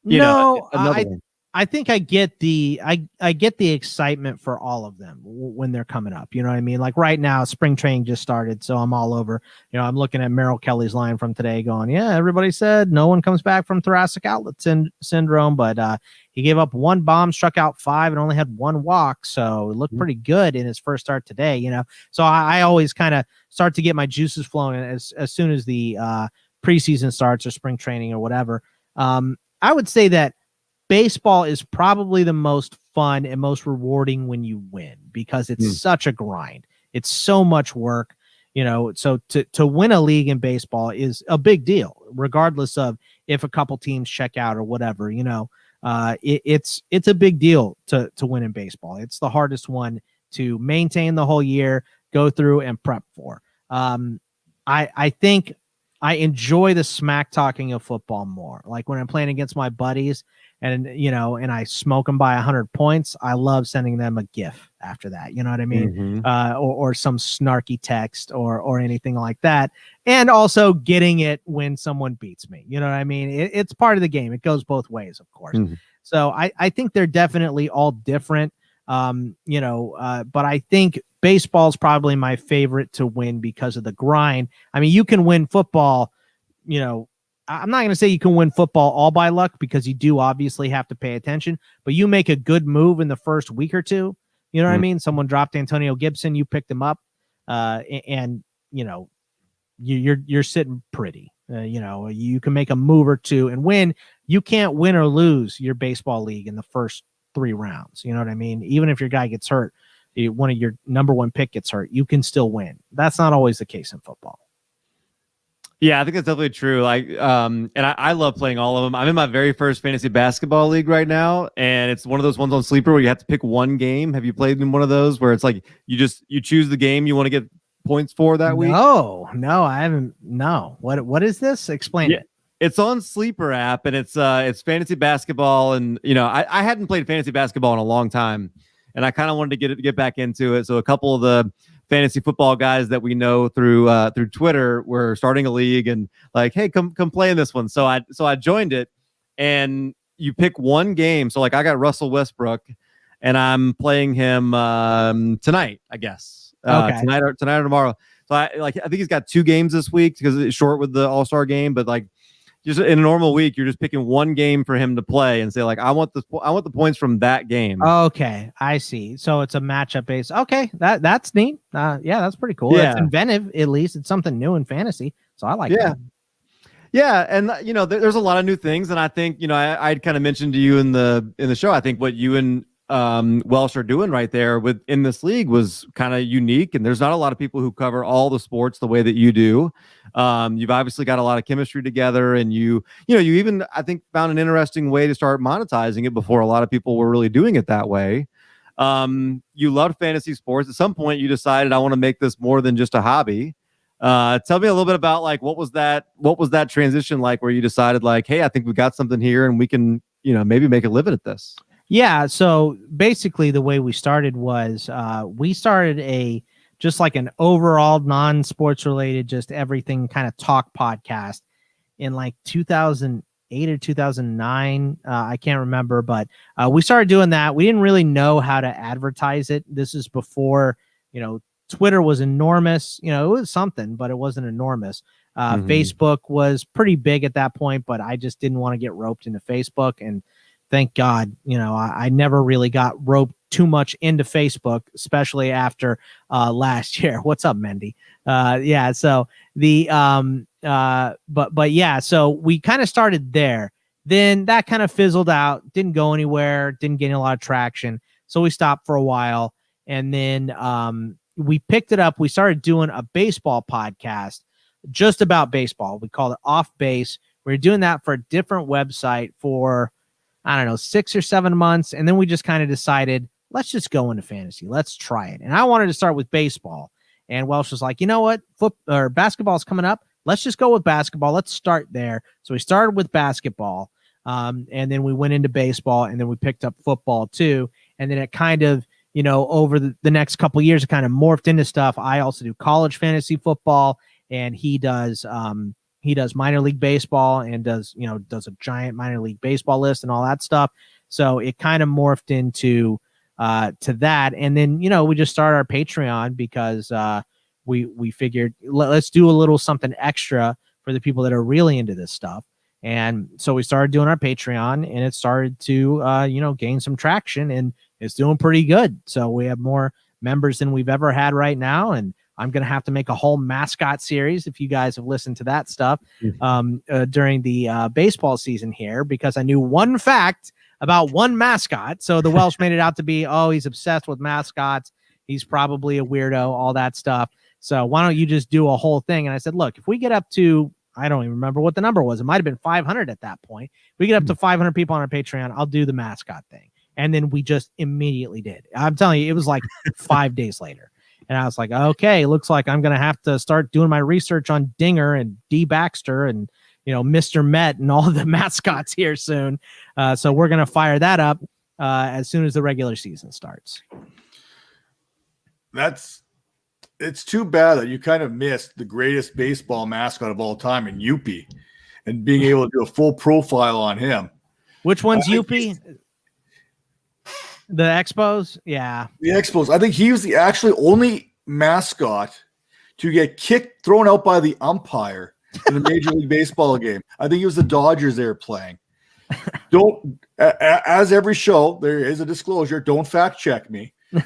one? I think I get the excitement for all of them when they're coming up. You know what I mean? Like right now, spring training just started, so I'm all over. I'm looking at Merrill Kelly's line from today, going, "Yeah, everybody said no one comes back from thoracic outlet syndrome, but he gave up 1 bomb, struck out 5, and only had 1 walk, so it looked pretty good in his first start today." So I always kind of start to get my juices flowing as soon as the preseason starts or spring training or whatever. I would say that baseball is probably the most fun and most rewarding when you win because it's such a grind. It's so much work, so to win a league in baseball is a big deal, regardless of if a couple teams check out or whatever, it's a big deal to win in baseball. It's the hardest one to maintain the whole year, go through and prep for. I think I enjoy the smack talking of football more. Like when I'm playing against my buddies and I smoke them by 100 points, I love sending them a GIF after that. You know what I mean? Or some snarky text or anything like that. And also getting it when someone beats me. You know what I mean? It's part of the game. It goes both ways, of course. So I think they're definitely all different. But I think baseball is probably my favorite to win because of the grind. I mean, you can win football, I'm not going to say you can win football all by luck because you do obviously have to pay attention, but you make a good move in the first week or two. You know what I mean? Someone dropped Antonio Gibson, you picked him up, and you're sitting pretty. You can make a move or two and win. You can't win or lose your baseball league in the first 3 rounds. You know what I mean? Even if your guy gets hurt, one of your number 1 pick gets hurt, you can still win. That's not always the case in football. Yeah, I think that's definitely true. Like, and I love playing all of them. I'm in my very first fantasy basketball league right now, and it's one of those ones on Sleeper where you have to pick one game. Have you played in one of those where it's like you choose the game you want to get points for that week? No, I haven't. No, what is this? Explain it. It's on Sleeper app, and it's fantasy basketball, and I hadn't played fantasy basketball in a long time, and I kind of wanted to get back into it. So a couple of the fantasy football guys that we know through Twitter were starting a league and like, hey, come play in this one. So I joined it, and you pick one game. So like I got Russell Westbrook, and I'm playing him tonight, I guess. Okay. Tonight or tomorrow. So I think he's got 2 games this week because it's short with the All-Star game, but like just in a normal week, you're just picking one game for him to play and say like, I want the points from that game. Okay, I see. So it's a matchup based. Okay, that's neat. Yeah, that's pretty cool. Yeah. It's inventive. At least it's something new in fantasy. So I like that. Yeah, and there's a lot of new things, and I think I'd kind of mentioned to you in the show. I think what you and Welsh are doing right there in this league was kind of unique, and there's not a lot of people who cover all the sports the way that you do. You've obviously got a lot of chemistry together, and you even I think found an interesting way to start monetizing it before a lot of people were really doing it that way. You loved fantasy sports. At some point, you decided I want to make this more than just a hobby. Tell me a little bit about like what was that transition like where you decided like, hey, I think we got something here and we can maybe make a living at this. Yeah. So basically the way we started was we started just like an overall non-sports related, just everything kind of talk podcast in like 2008 or 2009. I can't remember, but we started doing that. We didn't really know how to advertise it. This is before, Twitter was enormous. It was something, but it wasn't enormous. Facebook was pretty big at that point, but I just didn't want to get roped into Facebook. And thank God, I never really got roped too much into Facebook, especially after last year. What's up, Mendy? Yeah. So but yeah, so we kind of started there. Then that kind of fizzled out, didn't go anywhere, didn't get a lot of traction. So we stopped for a while. And then we picked it up. We started doing a baseball podcast just about baseball. We called it Off Base. We were doing that for a different website for, I don't know, 6 or 7 months. And then we just kind of decided, let's just go into fantasy. Let's try it. And I wanted to start with baseball. And Welsh was like, you know what? Basketball is coming up. Let's just go with basketball. Let's start there. So we started with basketball. And then we went into baseball, and then we picked up football too. And then it kind of, over the next couple of years, it kind of morphed into stuff. I also do college fantasy football, and he does minor league baseball and does a giant minor league baseball list and all that stuff. So it kind of morphed into to that. And then, we just started our Patreon because we figured let's do a little something extra for the people that are really into this stuff. And so we started doing our Patreon, and it started to, gain some traction, and it's doing pretty good. So we have more members than we've ever had right now. And I'm going to have to make a whole mascot series if you guys have listened to that stuff during the baseball season here, because I knew one fact about one mascot. So the Welsh made it out to be, oh, he's obsessed with mascots. He's probably a weirdo, all that stuff. So why don't you just do a whole thing? And I said, look, if we get up to, I don't even remember what the number was. It might have been 500 at that point. If we get up to 500 people on our Patreon, I'll do the mascot thing. And then we just immediately did. I'm telling you, it was like 5 days later. And I was like, okay, looks like I'm going to have to start doing my research on Dinger and D. Baxter and, Mr. Met and all the mascots here soon. So we're going to fire that up as soon as the regular season starts. It's too bad that you kind of missed the greatest baseball mascot of all time in Youppi and being able to do a full profile on him. Which one's Youppi? The Expos? Yeah. The Expos. I think he was the actually only mascot to get thrown out by the umpire in a Major League Baseball game. I think it was the Dodgers they were playing. As every show, there is a disclosure. Don't fact check me. But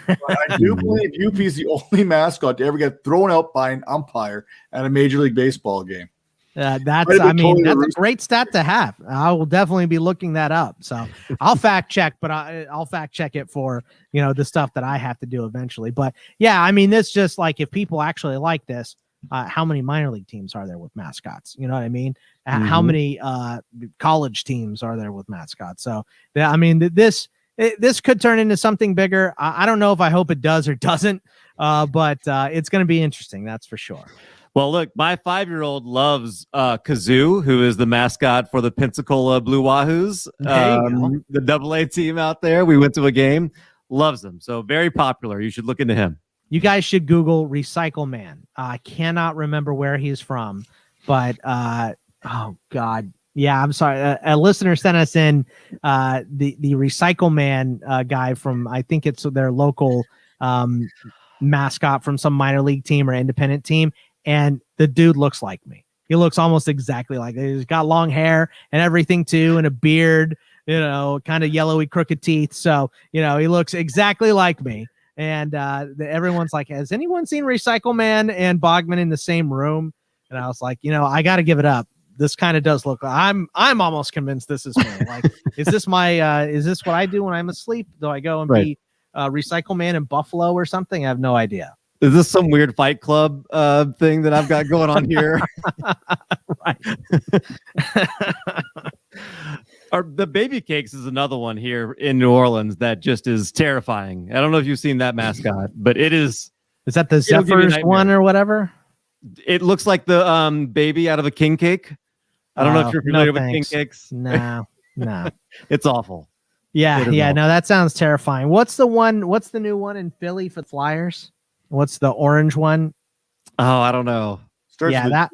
I do believe Youppi is the only mascot to ever get thrown out by an umpire at a Major League Baseball game. That's a great stat to have. I will definitely be looking that up. So I'll fact check, but I'll fact check it for, the stuff that I have to do eventually. But yeah, I mean, this just like, if people actually like this, how many minor league teams are there with mascots? You know what I mean? How many college teams are there with mascots? So yeah, I mean, this could turn into something bigger. I don't know if I hope it does or doesn't, but it's going to be interesting. That's for sure. Well, look, my 5-year-old loves Kazoo, who is the mascot for the Pensacola Blue Wahoos, the AA team out there. We went to a game. Loves them. So very popular. You should look into him. You guys should Google Recycle Man. I cannot remember where he's from, but oh God. Yeah, I'm sorry. A listener sent us in the Recycle Man guy from, I think it's their local mascot from some minor league team or independent team. And the dude looks like me. He looks almost exactly like me. He's got long hair and everything too, and a beard, kind of yellowy, crooked teeth. So, he looks exactly like me. And everyone's like, has anyone seen Recycle Man and Bogman in the same room? And I was like, I got to give it up. This kind of does look like I'm almost convinced this is me. Like, is this what I do when I'm asleep? Do I go and be Recycle Man in Buffalo or something? I have no idea. Is this some weird Fight Club thing that I've got going on here? Right. The Baby Cakes is another one here in New Orleans that just is terrifying. I don't know if you've seen that mascot, but it is. Is that the Zephyrs one or whatever? It looks like the baby out of a king cake. I don't know if you're familiar with king cakes. No. It's awful. Yeah. No, that sounds terrifying. What's the new one in Philly for the Flyers? What's the orange one? Oh, I don't know. That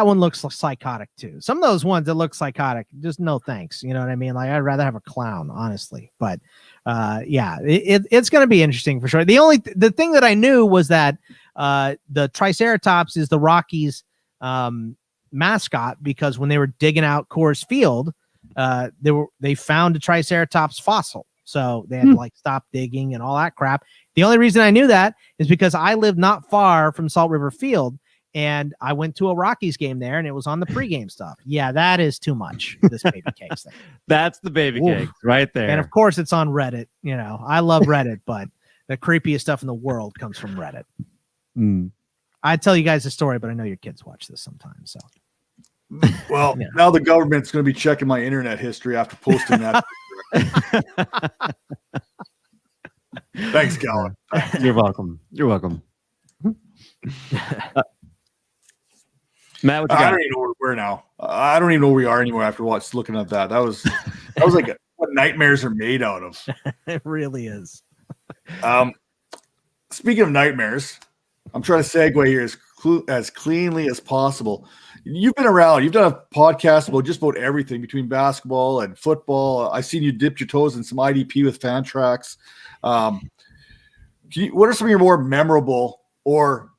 one looks psychotic too. Some of those ones that look psychotic, just no thanks. You know what I mean? Like, I'd rather have a clown, honestly. But it's going to be interesting for sure. The thing that I knew was that the Triceratops is the Rockies mascot, because when they were digging out Coors Field, they found a Triceratops fossil. So they had to stop digging and all that crap. The only reason I knew that is because I live not far from Salt River Field, and I went to a Rockies game there, and it was on the pregame stuff. Yeah, that is too much, this Baby Cakes thing. That's the Baby Cakes right there. And of course, it's on Reddit. I love Reddit, but the creepiest stuff in the world comes from Reddit. I'd tell you guys a story, but I know your kids watch this sometimes. So, well, now the government's going to be checking my internet history after posting that. Thanks, Colin. You're welcome. Matt, what you got? I don't even know where we're now. I don't even know where we are anymore after looking at that. That was like what nightmares are made out of. It really is. Speaking of nightmares, I'm trying to segue here as cleanly as possible. You've been around. You've done a podcast about just about everything between basketball and football. I've seen you dip your toes in some IDP with fan tracks. What are some of your more memorable or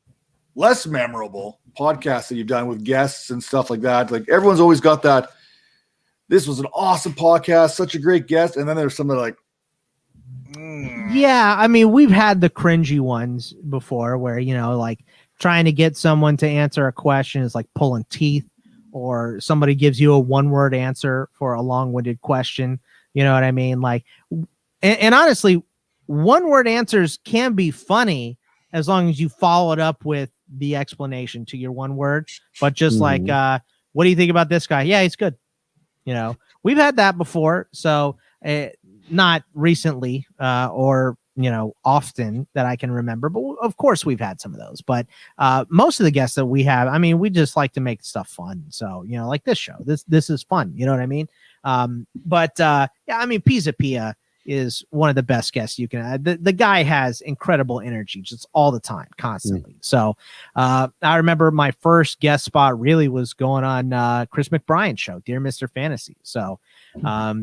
less memorable podcasts that you've done with guests and stuff like that? Like, everyone's always got that. This was an awesome podcast, such a great guest. And then there's some that are like, yeah, I mean, we've had the cringy ones before where, like trying to get someone to answer a question is like pulling teeth, or somebody gives you a one-word answer for a long-winded question. You know what I mean? Like, and honestly, one word answers can be funny as long as you follow it up with the explanation to your one word. But just like, what do you think about this guy? Yeah, he's good. You know, we've had that before. So not recently or, you know, often that I can remember. But of course, we've had some of those. But most of the guests that we have, I mean, we just like to make stuff fun. So, you know, like this show, this is fun. You know what I mean? Yeah, I mean, Pizza Pia is one of the best guests you can have. The guy has incredible energy just all the time, constantly. So I remember my first guest spot really was going on Chris McBrien's show, Dear Mr. Fantasy. So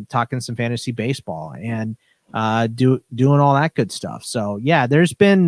talking some fantasy baseball and doing all that good stuff. So yeah, there's been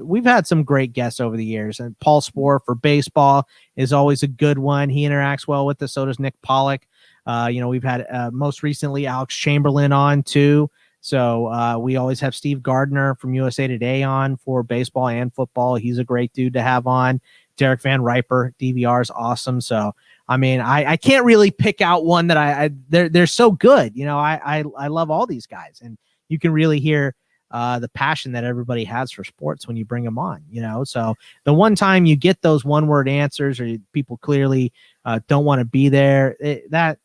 we've had some great guests over the years, and Paul Spohr for baseball is always a good one. He interacts well with us. So does Nick Pollock. You know, we've had most recently Alex Chamberlain on too. So we always have Steve Gardner from USA Today on for baseball and football. He's a great dude to have on. Derek Van Riper, DVR is awesome. So, I mean, I can't really pick out one that they're so good. You know, I love all these guys, and you can really hear the passion that everybody has for sports when you bring them on, you know? So the one time you get those one word answers or people clearly don't want to be there, that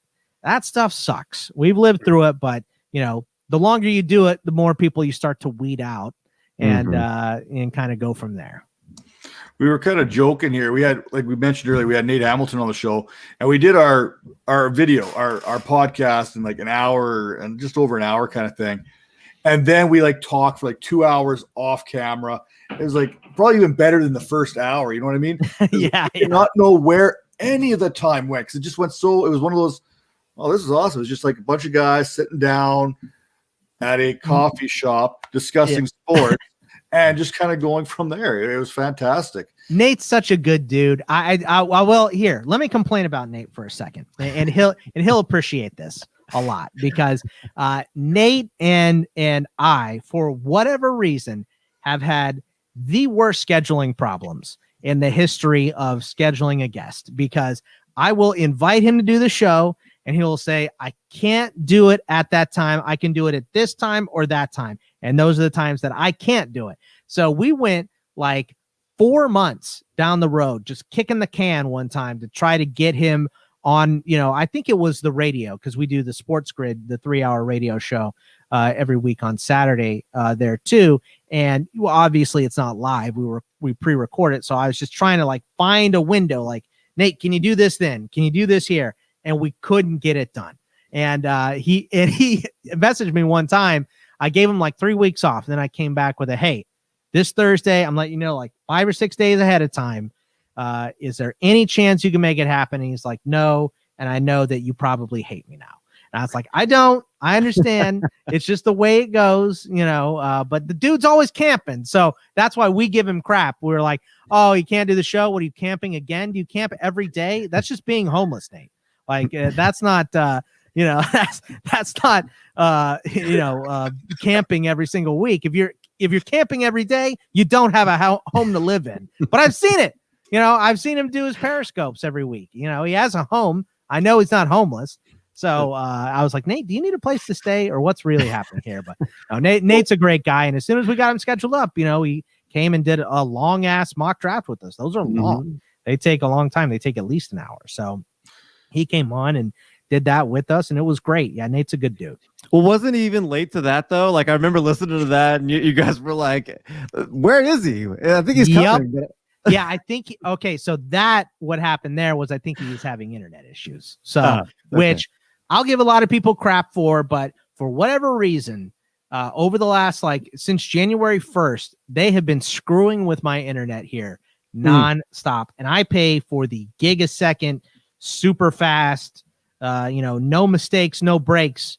stuff sucks. We've lived through it, but you know, the longer you do it, the more people you start to weed out and kind of go from there. We were kind of joking here. We had, like we mentioned earlier, we had Nate Hamilton on the show, and we did our video, our podcast in like an hour and just over an hour kind of thing. And then we like talked for like 2 hours off camera. It was like probably even better than the first hour. You know what I mean? Yeah. You not know where any of the time went, because it just went so. It was one of those. Oh, this is awesome. It was just like a bunch of guys sitting down at a coffee shop discussing sports and just kind of going from there. It was fantastic. Nate's such a good dude. I will here. Let me complain about Nate for a second, and he'll appreciate this a lot, because Nate and I, for whatever reason, have had the worst scheduling problems in the history of scheduling a guest, because I will invite him to do the show and he will say, I can't do it at that time. I can do it at this time or that time. And those are the times that I can't do it. So we went like 4 months down the road, just kicking the can one time to try to get him on, you know, I think it was the radio, because we do the Sports Grid, the 3-hour radio show every week on Saturday there too. And well, obviously it's not live. We pre-record it. So I was just trying to like find a window, like, Nate, can you do this then? Can you do this here? And we couldn't get it done. And he messaged me one time. I gave him like 3 weeks off. Then I came back with hey, this Thursday, I'm letting you know, like 5 or 6 days ahead of time. Is there any chance you can make it happen? And he's like, no. And I know that you probably hate me now. And I was like, I understand. It's just the way it goes, you know, but the dude's always camping. So that's why we give him crap. We're like, oh, you can't do the show. What, are you camping again? Do you camp every day? That's just being homeless, Nate. Like that's not, you know, that's not, you know, camping every single week. If you're camping every day, you don't have a home to live in. But I've seen it. You know, I've seen him do his periscopes every week. You know, he has a home. I know he's not homeless. So I was like, Nate, do you need a place to stay, or what's really happening here? But no, Nate's a great guy. And as soon as we got him scheduled up, you know, he came and did a long ass mock draft with us. Those are long. They take a long time. They take at least an hour. So he came on and did that with us, and it was great. Yeah, Nate's a good dude. Well, wasn't he even late to that though? Like I remember listening to that, and you guys were like, "Where is he? I think he's coming." Yeah, I think. Okay, so what happened there was I think he was having internet issues. So, which I'll give a lot of people crap for, but for whatever reason, over the last since January 1st, they have been screwing with my internet here nonstop, and I pay for the gig a second, super fast, no mistakes, no breaks,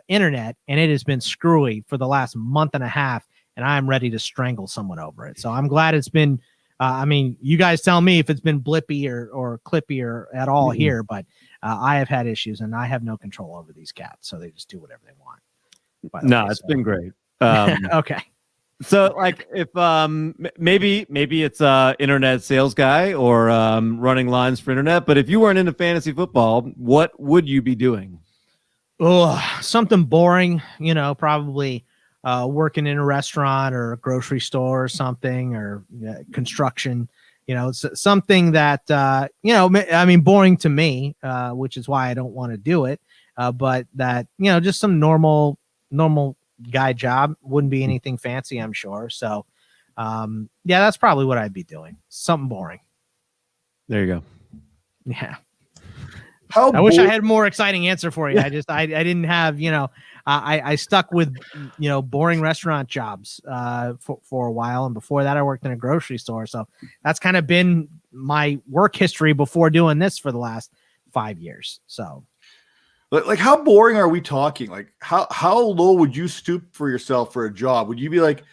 internet, and it has been screwy for the last month and a half, and I'm ready to strangle someone over it. So I'm glad it's been. I mean, you guys tell me if it's been blippy or clippy or at all here, but I have had issues, and I have no control over these cats, so they just do whatever they want. No, it's been great. Okay. So, if maybe it's internet sales guy or running lines for internet, but if you weren't into fantasy football, what would you be doing? Oh, something boring, probably working in a restaurant or a grocery store or something, or construction, something that, I mean, boring to me, which is why I don't want to do it. But that, just some normal guy job, wouldn't be anything fancy, I'm sure. So, yeah, that's probably what I'd be doing. Something boring. There you go. Yeah. I wish I had a more exciting answer for you. I didn't have, I stuck with, boring restaurant jobs for a while. And before that, I worked in a grocery store. So that's kind of been my work history before doing this for the last 5 years. So, like, how boring are we talking? Like, how low would you stoop for yourself for a job? Would you be like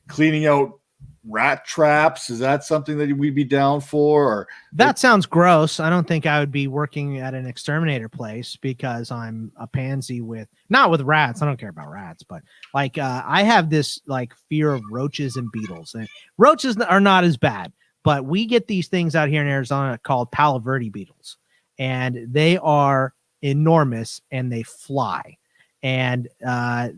cleaning out rat traps? Is that something that we'd be down for? Or that sounds gross. I don't think I would be working at an exterminator place because I'm a pansy not with rats. I don't care about rats, but like I have this like fear of roaches and beetles. And roaches are not as bad, but we get these things out here in Arizona called Palo Verde beetles, and they are enormous and they fly. And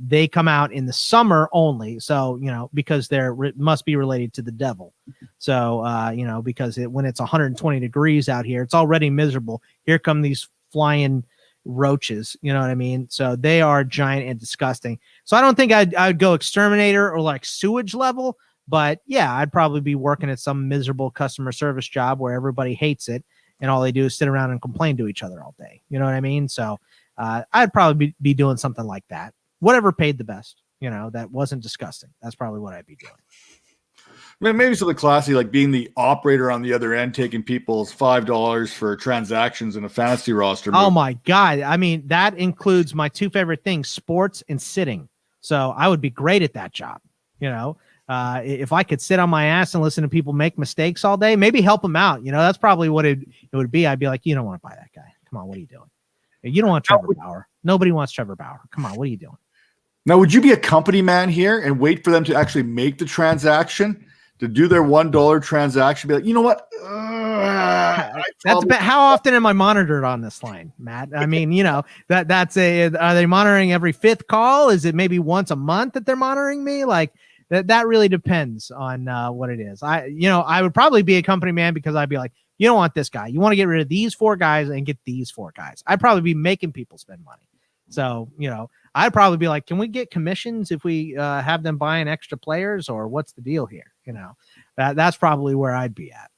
they come out in the summer only. So, because must be related to the devil. So, because when it's 120 degrees out here, it's already miserable. Here come these flying roaches. You know what I mean? So they are giant and disgusting. So I don't think I'd go exterminator or like sewage level. But yeah, I'd probably be working at some miserable customer service job where everybody hates it. And all they do is sit around and complain to each other all day. You know what I mean? So I'd probably be doing something like that. Whatever paid the best, that wasn't disgusting. That's probably what I'd be doing. Maybe something classy, like being the operator on the other end, taking people's $5 for transactions in a fantasy roster. Oh my God. I mean, that includes my two favorite things, sports and sitting. So I would be great at that job. If I could sit on my ass and listen to people make mistakes all day, maybe help them out. That's probably what it would be. I'd be like, you don't want to buy that guy. Come on. What are you doing? You don't want Trevor Bauer. Nobody wants Trevor Bauer. Come on. What are you doing? Now, would you be a company man here and wait for them to actually make the transaction, to do their $1 transaction? Be like, you know what? How often am I monitored on this line, Matt? I mean, are they monitoring every fifth call? Is it maybe once a month that they're monitoring me? Like that really depends on what it is. I would probably be a company man because I'd be like, you don't want this guy. You want to get rid of these 4 guys and get these 4 guys. I'd probably be making people spend money. So, I'd probably be like, can we get commissions if we have them buying extra players, or what's the deal here? That's probably where I'd be at.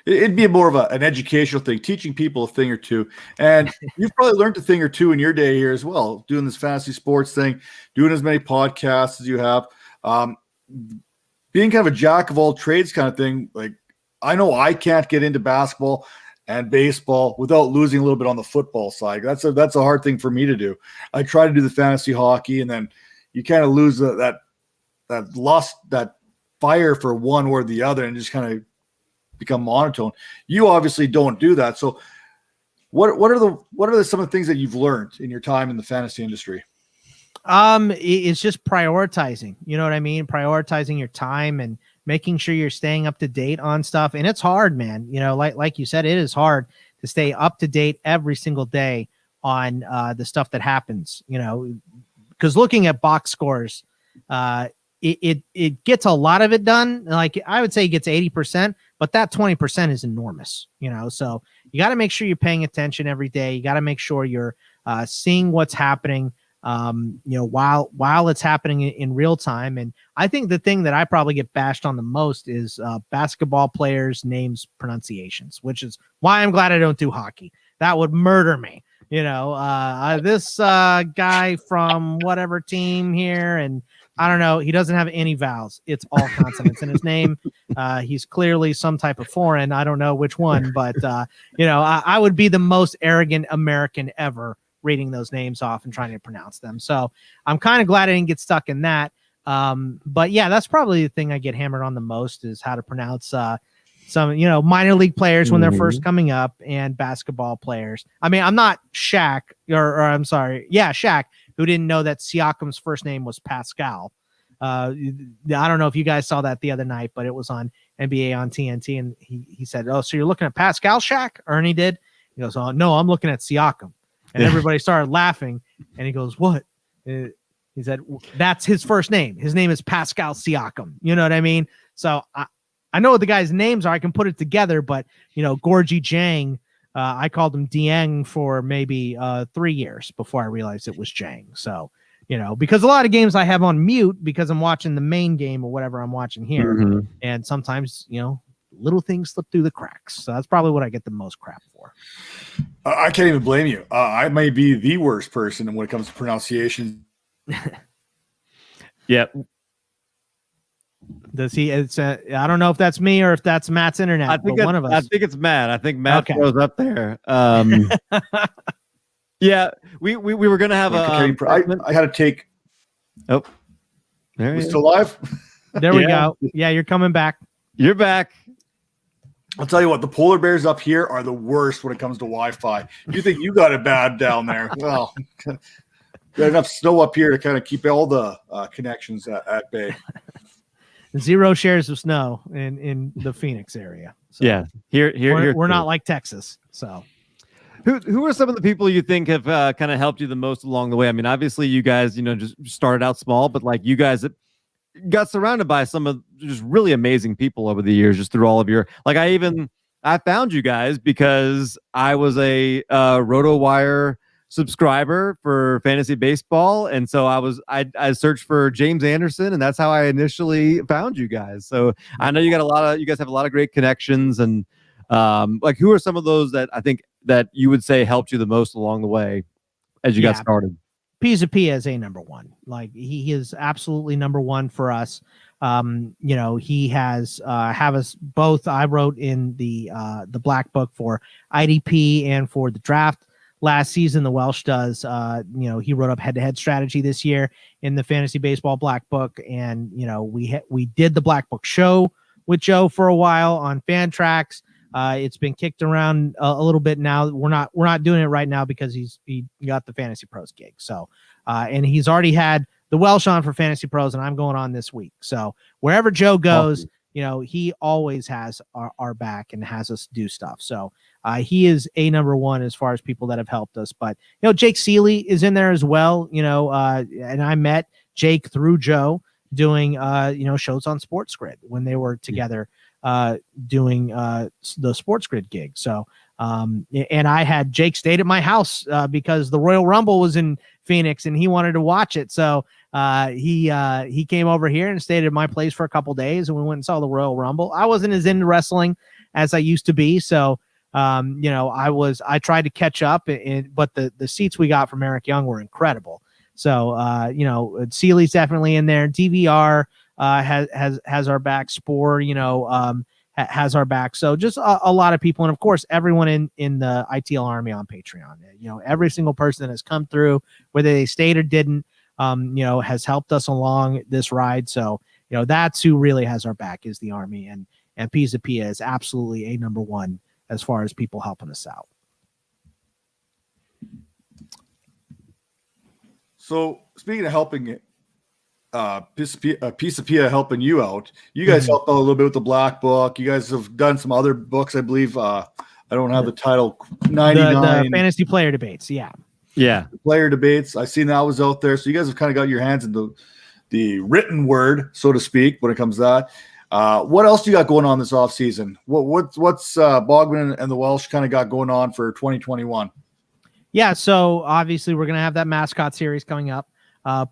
It'd be more of an educational thing, teaching people a thing or two. And you've probably learned a thing or two in your day here as well, doing this fantasy sports thing, doing as many podcasts as you have, being kind of a jack of all trades kind of thing. Like, I know I can't get into basketball and baseball without losing a little bit on the football side. That's a hard thing for me to do. I try to do the fantasy hockey, and then you kind of lose that lust, that fire for one or the other, and just kind of become monotone. You obviously don't do that. So what are some of the things that you've learned in your time in the fantasy industry? It's just prioritizing, you know what I mean? Prioritizing your time and making sure you're staying up to date on stuff. And it's hard, man. Like you said, it is hard to stay up to date every single day on the stuff that happens, because looking at box scores, it gets a lot of it done. Like I would say it gets 80%, but that 20% is enormous, so you got to make sure you're paying attention every day. You got to make sure you're seeing what's happening, while it's happening in real time. And I think the thing that I probably get bashed on the most is basketball players' names pronunciations, which is why I'm glad I don't do hockey. That would murder me. This guy from whatever team here, and I don't know, he doesn't have any vowels. It's all consonants in his name. He's clearly some type of foreign. I don't know which one, but I would be the most arrogant American ever reading those names off and trying to pronounce them. So I'm kind of glad I didn't get stuck in that. But yeah, that's probably the thing I get hammered on the most, is how to pronounce some, minor league players when they're first coming up, and basketball players. I mean, I'm not Shaq or I'm sorry. Yeah. Shaq, who didn't know that Siakam's first name was Pascal. I don't know if you guys saw that the other night, but it was on NBA on TNT. And he said, "Oh, so you're looking at Pascal Shaq?" Ernie did. He goes, "Oh no, I'm looking at Siakam." And everybody started laughing. And he goes, what? He said, that's his first name. His name is Pascal Siakam. You know what I mean? So I know what the guys' names are. I can put it together, but, Gorgie Jang, I called him Dieng for maybe 3 years before I realized it was Jang. So, because a lot of games I have on mute because I'm watching the main game or whatever I'm watching here. Mhm. And sometimes, little things slip through the cracks. So that's probably what I get the most crap for. I can't even blame you. I may be the worst person when it comes to pronunciation. Yeah. Does he? It's I don't know if that's me or if that's Matt's internet. I think but one of us. I think it's Matt. I think Matt Okay. throws up there. Yeah, we were gonna have I had to take. Oh, there Was he is. still live? There we Yeah. go. Yeah, you're coming back. You're back. I'll tell you what, the polar bears up here are the worst when it comes to Wi-Fi. You think you got it bad down there? Well, got enough snow up here to kind of keep all the connections at bay. 0 shares of snow in the Phoenix area. So Yeah, here we're not like Texas. So who are some of the people you think have kind of helped you the most along the way? I mean, obviously you guys, just started out small, but like you guys got surrounded by some of just really amazing people over the years, just through all of your, like I found you guys because I was a RotoWire subscriber for fantasy baseball, and so I searched for James Anderson, and that's how I initially found you guys. So I know you guys have a lot of great connections, and like who are some of those that I think that you would say helped you the most along the way as you got started? Pizapia is a number one. Like he is absolutely number one for us. He has have us both. I wrote in the Black Book for IDP and for the draft last season. The Welsh does. He wrote up head-to-head strategy this year in the Fantasy Baseball Black Book, and we did the Black Book show with Joe for a while on Fantrax. It's been kicked around a little bit now. We're not doing it right now because he got the Fantasy Pros gig. So, and he's already had the Welsh on for Fantasy Pros, and I'm going on this week. So wherever Joe goes, he always has our back and has us do stuff. So he is a number one as far as people that have helped us. But Jake Seeley is in there as well. And I met Jake through Joe doing shows on Sports Grid when they were together doing the Sports Grid gig. So and I had Jake stayed at my house because the Royal Rumble was in Phoenix and he wanted to watch it. So he came over here and stayed at my place for a couple days, and we went and saw the Royal Rumble. I wasn't as into wrestling as I used to be, so I tried to catch up, but the seats we got from Eric Young were incredible. So Seeley's definitely in there. DVR has our back. Spore has our back. So just a lot of people, and of course everyone in the ITL Army on Patreon. Every single person that has come through, whether they stayed or didn't, has helped us along this ride. So that's who really has our back, is the Army, and Pisa Pia is absolutely a number one as far as people helping us out. So speaking of helping it, Pisa Pia helping you out. You guys helped out a little bit with the Black Book. You guys have done some other books, I believe. I don't have the title. 99 the fantasy player debates. Yeah. Player debates. I seen that was out there. So you guys have kind of got your hands in the written word, so to speak, when it comes to that. What else do you got going on this off season? What's Bogman and the Welsh kind of got going on for 2021? Yeah, so obviously we're going to have that mascot series coming up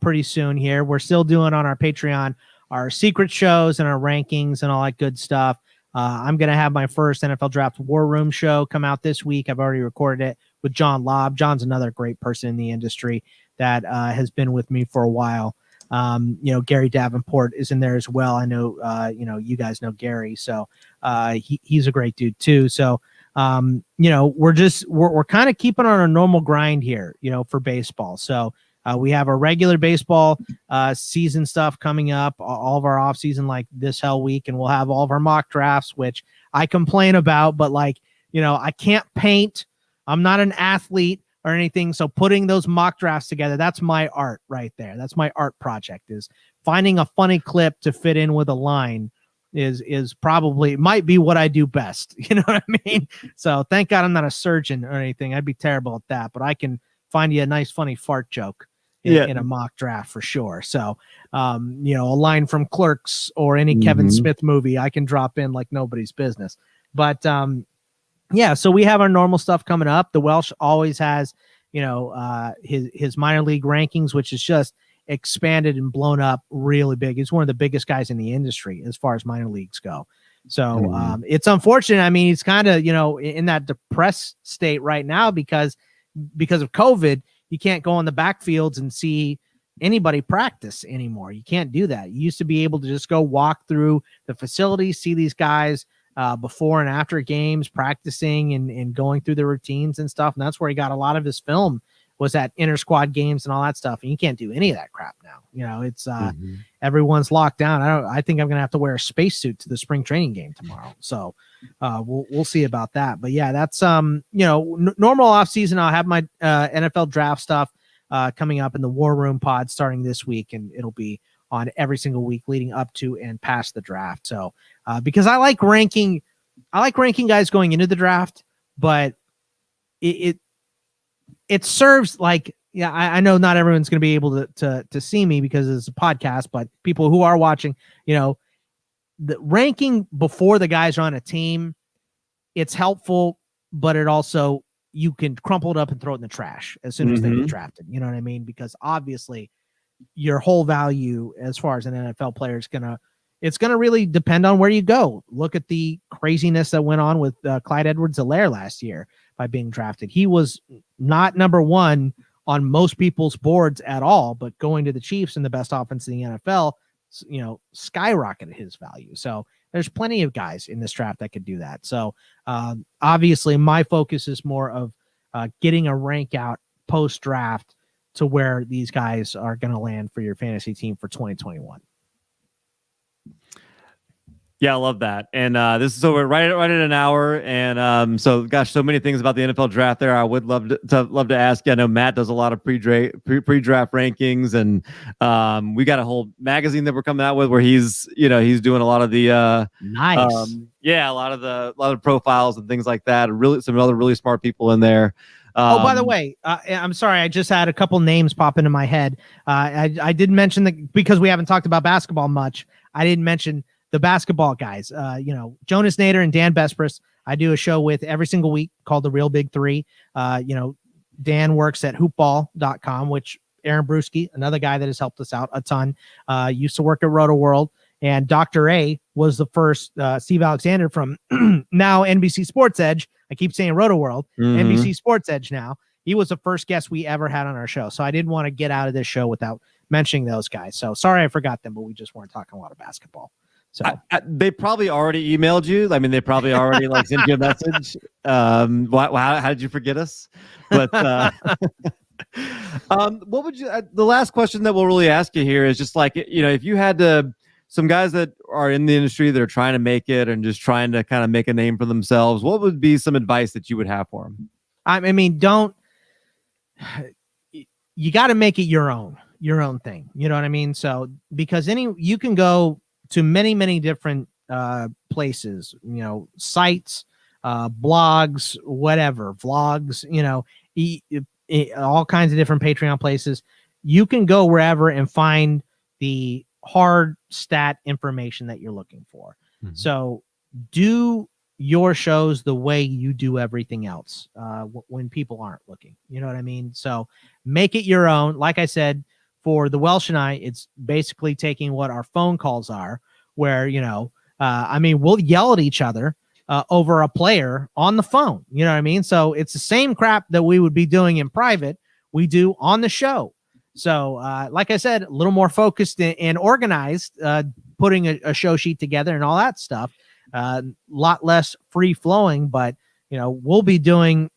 pretty soon here. We're still doing on our Patreon our secret shows and our rankings and all that good stuff. I'm going to have my first NFL Draft War Room show come out this week. I've already recorded it with John Lobb. John's another great person in the industry that has been with me for a while. Gary Davenport is in there as well. I know, you guys know Gary, so he's a great dude too. So, we're kind of keeping on a normal grind here, for baseball. So we have our regular baseball season stuff coming up, all of our off season, like this hell week, and we'll have all of our mock drafts, which I complain about, but I can't paint. I'm not an athlete or anything. So putting those mock drafts together, that's my art right there. That's my art project, is finding a funny clip to fit in with a line is probably might be what I do best. You know what I mean? So thank God I'm not a surgeon or anything. I'd be terrible at that, but I can find you a nice, funny fart joke in a mock draft for sure. So, a line from Clerks or any Kevin Smith movie, I can drop in like nobody's business. But so we have our normal stuff coming up. The Welsh always has, his minor league rankings, which is just expanded and blown up really big. He's one of the biggest guys in the industry as far as minor leagues go. So it's unfortunate. I mean, he's kind of, in that depressed state right now because of COVID. You can't go on the backfields and see anybody practice anymore. You can't do that. You used to be able to just go walk through the facilities, see these guys before and after games, practicing and going through the routines and stuff. And that's where he got a lot of his film, was at inter squad games and all that stuff. And you can't do any of that crap now. It's everyone's locked down. I think I'm going to have to wear a spacesuit to the spring training game tomorrow. So we'll see about that. But yeah, that's, normal off season. I'll have my NFL draft stuff coming up in the War Room pod starting this week. And it'll be on every single week leading up to and past the draft. So because I like ranking guys going into the draft, but it serves like, I know not everyone's going to be able to see me because it's a podcast, but people who are watching, the ranking before the guys are on a team, it's helpful, but it also, you can crumple it up and throw it in the trash as soon as they get drafted. You know what I mean? Because obviously your whole value as far as an NFL player is it's going to really depend on where you go. Look at the craziness that went on with Clyde Edwards-Helaire last year by being drafted. He was not number one on most people's boards at all, but going to the Chiefs and the best offense in the NFL, skyrocketed his value. So there's plenty of guys in this draft that could do that. So obviously my focus is more of getting a rank out post draft to where these guys are going to land for your fantasy team for 2021. Yeah, I love that. And this is over right at an hour. And so gosh, so many things about the NFL draft there. I would love to ask you. I know Matt does a lot of pre-draft rankings, and we got a whole magazine that we're coming out with where he's doing a lot of the nice. A lot of profiles and things like that. Really, some other really smart people in there. By the way, I'm sorry. I just had a couple names pop into my head. I did mention because we haven't talked about basketball much. I didn't mention the basketball guys, Jonas Nader and Dan Bespris, I do a show with every single week called The Real Big Three. Dan works at hoopball.com, which Aaron Bruschi, another guy that has helped us out a ton, used to work at Roto World. And Dr. A was the first, Steve Alexander from now NBC Sports Edge. I keep saying Roto World, NBC Sports Edge now. He was the first guest we ever had on our show. So I didn't want to get out of this show without mentioning those guys. So sorry I forgot them, but we just weren't talking a lot of basketball. So they probably already emailed you. I mean, they probably already sent you a message. How did you forget us? But what would you? The last question that we'll really ask you here is just if you had some guys that are in the industry that are trying to make it and just trying to kind of make a name for themselves, what would be some advice that you would have for them? I mean, you got to make it your own thing. You know what I mean? So because you can go to many, many different places, sites, blogs, whatever, vlogs, all kinds of different Patreon places. You can go wherever and find the hard stat information that you're looking for. So do your shows the way you do everything else when people aren't looking. You know what I mean? So make it your own. Like I said, for the Welsh and I, it's basically taking what our phone calls are, where, we'll yell at each other over a player on the phone. You know what I mean? So it's the same crap that we would be doing in private, we do on the show. So like I said, a little more focused and organized, putting a show sheet together and all that stuff. A lot less free flowing, but we'll be doing,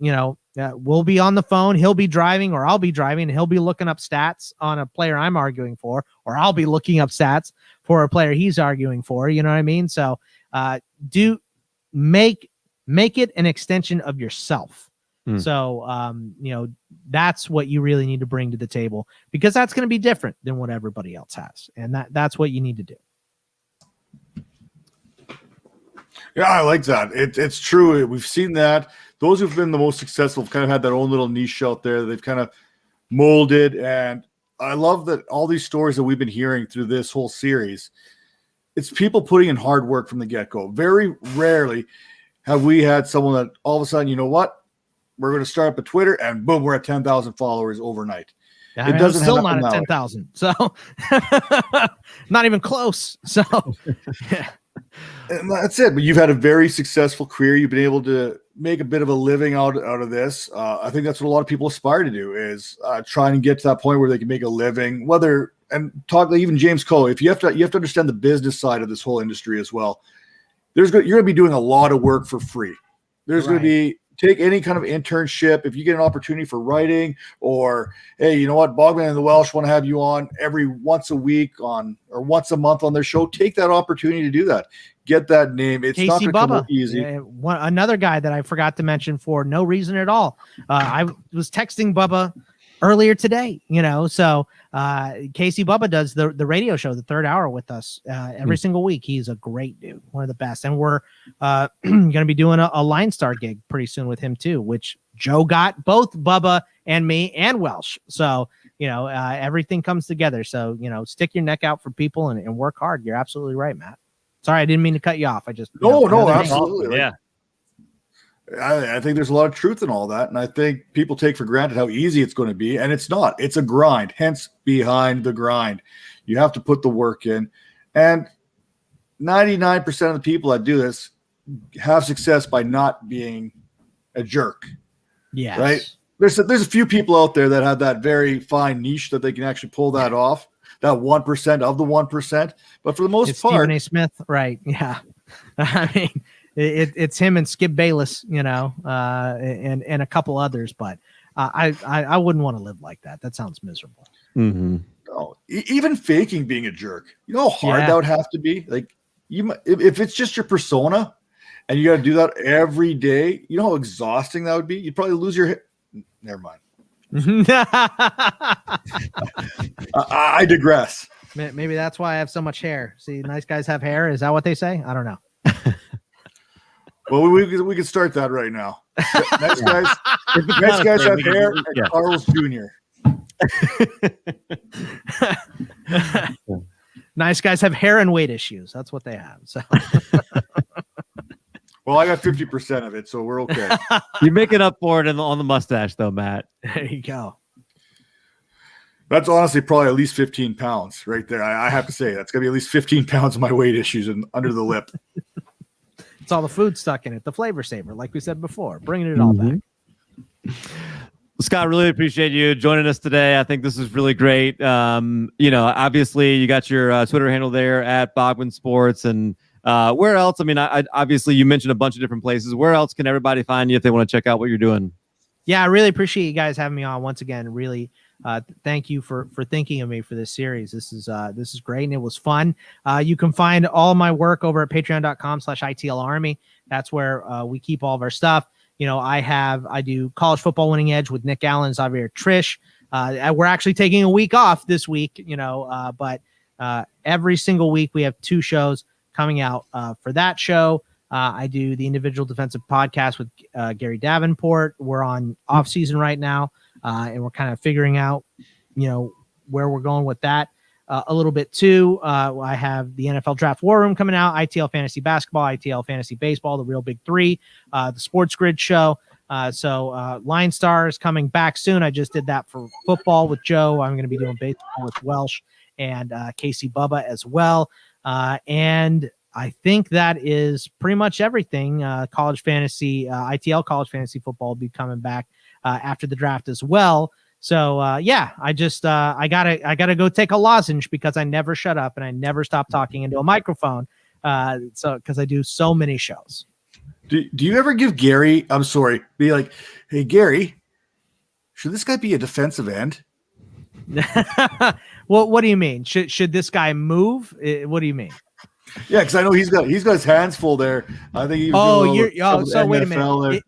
we'll be on the phone. He'll be driving or I'll be driving and he'll be looking up stats on a player I'm arguing for, or I'll be looking up stats for a player he's arguing for. You know what I mean? So make it an extension of yourself. So, that's what you really need to bring to the table, because that's going to be different than what everybody else has. And that's what you need to do. Yeah, I like that. It's true. We've seen that. Those who've been the most successful have kind of had their own little niche out there. They've kind of molded. And I love that all these stories that we've been hearing through this whole series, it's people putting in hard work from the get-go. Very rarely have we had someone that all of a sudden, you know what? We're going to start up a Twitter and boom, we're at 10,000 followers overnight. I mean, it doesn't still happen not at 10,000. So not even close. So yeah. And that's it. But you've had a very successful career. You've been able to make a bit of a living out of this. I think that's what a lot of people aspire to do, is trying to get to that point where they can make a living. Even James Coe. If you have to understand the business side of this whole industry as well. You're going to be doing a lot of work for free. There's going to be. Take any kind of internship. If you get an opportunity for writing, or, hey, you know what, Bogman and the Welsh want to have you on every once a week or once a month on their show, take that opportunity to do that. Get that name. It's not going to come easy. Another guy that I forgot to mention for no reason at all. I was texting Bubba earlier today, so Casey Bubba does the radio show, the third hour, with us every single week. He's a great dude, one of the best. And we're going to be doing a Line Star gig pretty soon with him too, which Joe got both Bubba and me and Welsh. So, everything comes together. So, stick your neck out for people and work hard. You're absolutely right, Matt. Sorry, I didn't mean to cut you off. I just no, absolutely. Yeah. I think there's a lot of truth in all that. And I think people take for granted how easy it's going to be. And it's not. It's a grind, hence behind the grind. You have to put the work in. And 99% of the people that do this have success by not being a jerk. Yeah. Right? There's a few people out there that have that very fine niche that they can actually pull that off, that 1% of the 1%. But for the most part. Stephen A. Smith, right. Yeah. I mean, it's him and Skip Bayless, and a couple others, but I wouldn't want to live like that. That sounds miserable. Mm-hmm. No, even faking being a jerk. You know how hard that would have to be? Like, if it's just your persona and you got to do that every day, you know how exhausting that would be? You'd probably lose your hit. Never mind. I digress. Maybe that's why I have so much hair. See, nice guys have hair. Is that what they say? I don't know. Well, we can start that right now. Nice guys have hair, and Carl's Jr. Nice guys have hair and weight issues. That's what they have. So, well, I got 50% of it, so we're okay. You're making up for it on the mustache, though, Matt. There you go. That's honestly probably at least 15 pounds right there. I have to say, that's going to be at least 15 pounds of my weight issues under the lip. It's all the food stuck in it, the flavor saver, like we said before, bringing it all back. Scott, really appreciate you joining us today. I think this is really great. Obviously you got your Twitter handle there at Bogman Sports, and where else? I mean, I obviously you mentioned a bunch of different places. Where else can everybody find you if they want to check out what you're doing? Yeah, I really appreciate you guys having me on once again. Really, thank you for thinking of me for this series. This is great, and it was fun. You can find all my work over at patreon.com/ITLArmy. That's where we keep all of our stuff. I do College Football Winning Edge with Nick Allen, Xavier Trish. We're actually taking a week off this week, but every single week we have 2 shows coming out for that show. I do the Individual Defensive Podcast with Gary Davenport. We're on off season right now, and we're kind of figuring out, where we're going with that a little bit too. I have the NFL Draft War Room coming out, ITL Fantasy Basketball, ITL Fantasy Baseball, the Real Big Three, the Sports Grid Show. So Line Star is coming back soon. I just did that for football with Joe. I'm going to be doing baseball with Welsh and Casey Bubba as well. And I think that is pretty much everything. College fantasy, ITL college fantasy football will be coming back after the draft as well. So I gotta go take a lozenge because I never shut up and I never stop talking into a microphone. Because I do so many shows. Do you ever give Gary? I'm sorry, be like, hey Gary, should this guy be a defensive end? Well, what do you mean? Should this guy move? What do you mean? Yeah, because I know he's got his hands full there. I think he was so wait a minute,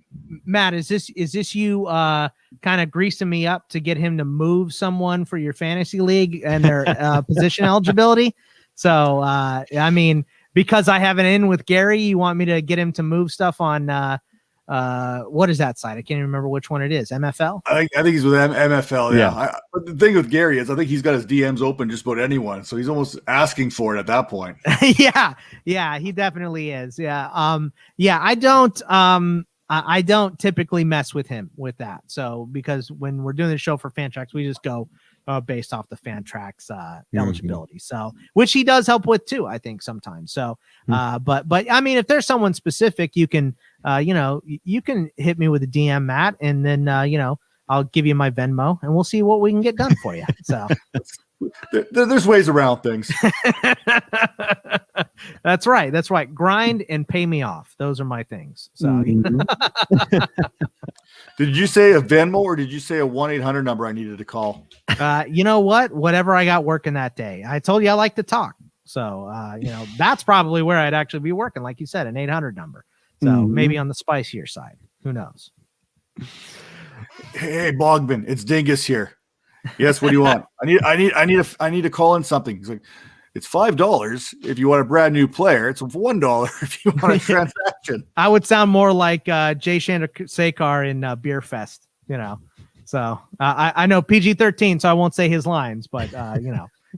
Matt, is this you kind of greasing me up to get him to move someone for your fantasy league and their position eligibility? So I mean, because I have an in with Gary, you want me to get him to move stuff on what is that site? I can't even remember which one it is. MFL? I think he's with MFL. Yeah. But the thing with Gary is I think he's got his DMs open just about anyone. So he's almost asking for it at that point. Yeah, he definitely is. Yeah. I don't typically mess with him with that. So because when we're doing the show for Fantrax, we just go based off the Fantrax eligibility. So which he does help with too, I think sometimes. So but I mean, if there's someone specific, you can you can hit me with a DM, Matt, and then I'll give you my Venmo and we'll see what we can get done for you. So there's ways around things. That's right. Grind and pay me off. Those are my things. So Did you say a Venmo or did you say a 1-800 number I needed to call? You know what? Whatever I got working that day. I told you I like to talk. So that's probably where I'd actually be working, like you said, an 800 number. So maybe on the spicier side. Who knows? Hey, Bogman, it's Dingus here. Yes, what do you want? I need to call in something. He's like, it's $5 if you want a brand new player. It's $1 if you want a transaction. I would sound more like Jay Chandrasekhar in Beer Fest, So I know PG-13, so I won't say his lines, but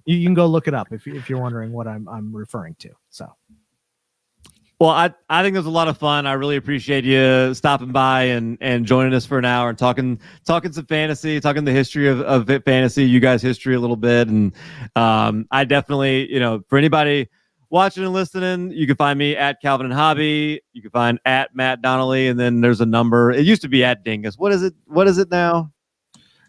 you can go look it up if you're wondering what I'm referring to. So. Well, I think it was a lot of fun. I really appreciate you stopping by and joining us for an hour and talking some fantasy, talking the history of fantasy, you guys' history a little bit. And I definitely, for anybody watching and listening, you can find me at Calvin and Hobby. You can find at Matt Donnelly, and then there's a number. It used to be at Dingus. What is it now?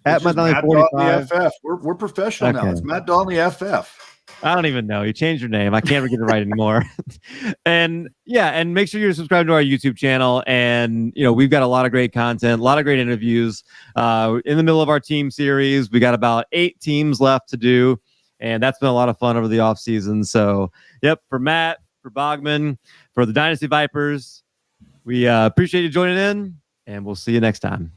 At Matt Donnelly 45. FF. We're professional now. It's Matt Donnelly FF. I don't even know. You changed your name. I can't get it right anymore. And make sure you're subscribed to our YouTube channel. And, we've got a lot of great content, a lot of great interviews. In the middle of our team series, we got about 8 teams left to do. And that's been a lot of fun over the off season. So, for Matt, for Bogman, for the Dynasty Vipers, we appreciate you joining in, and we'll see you next time.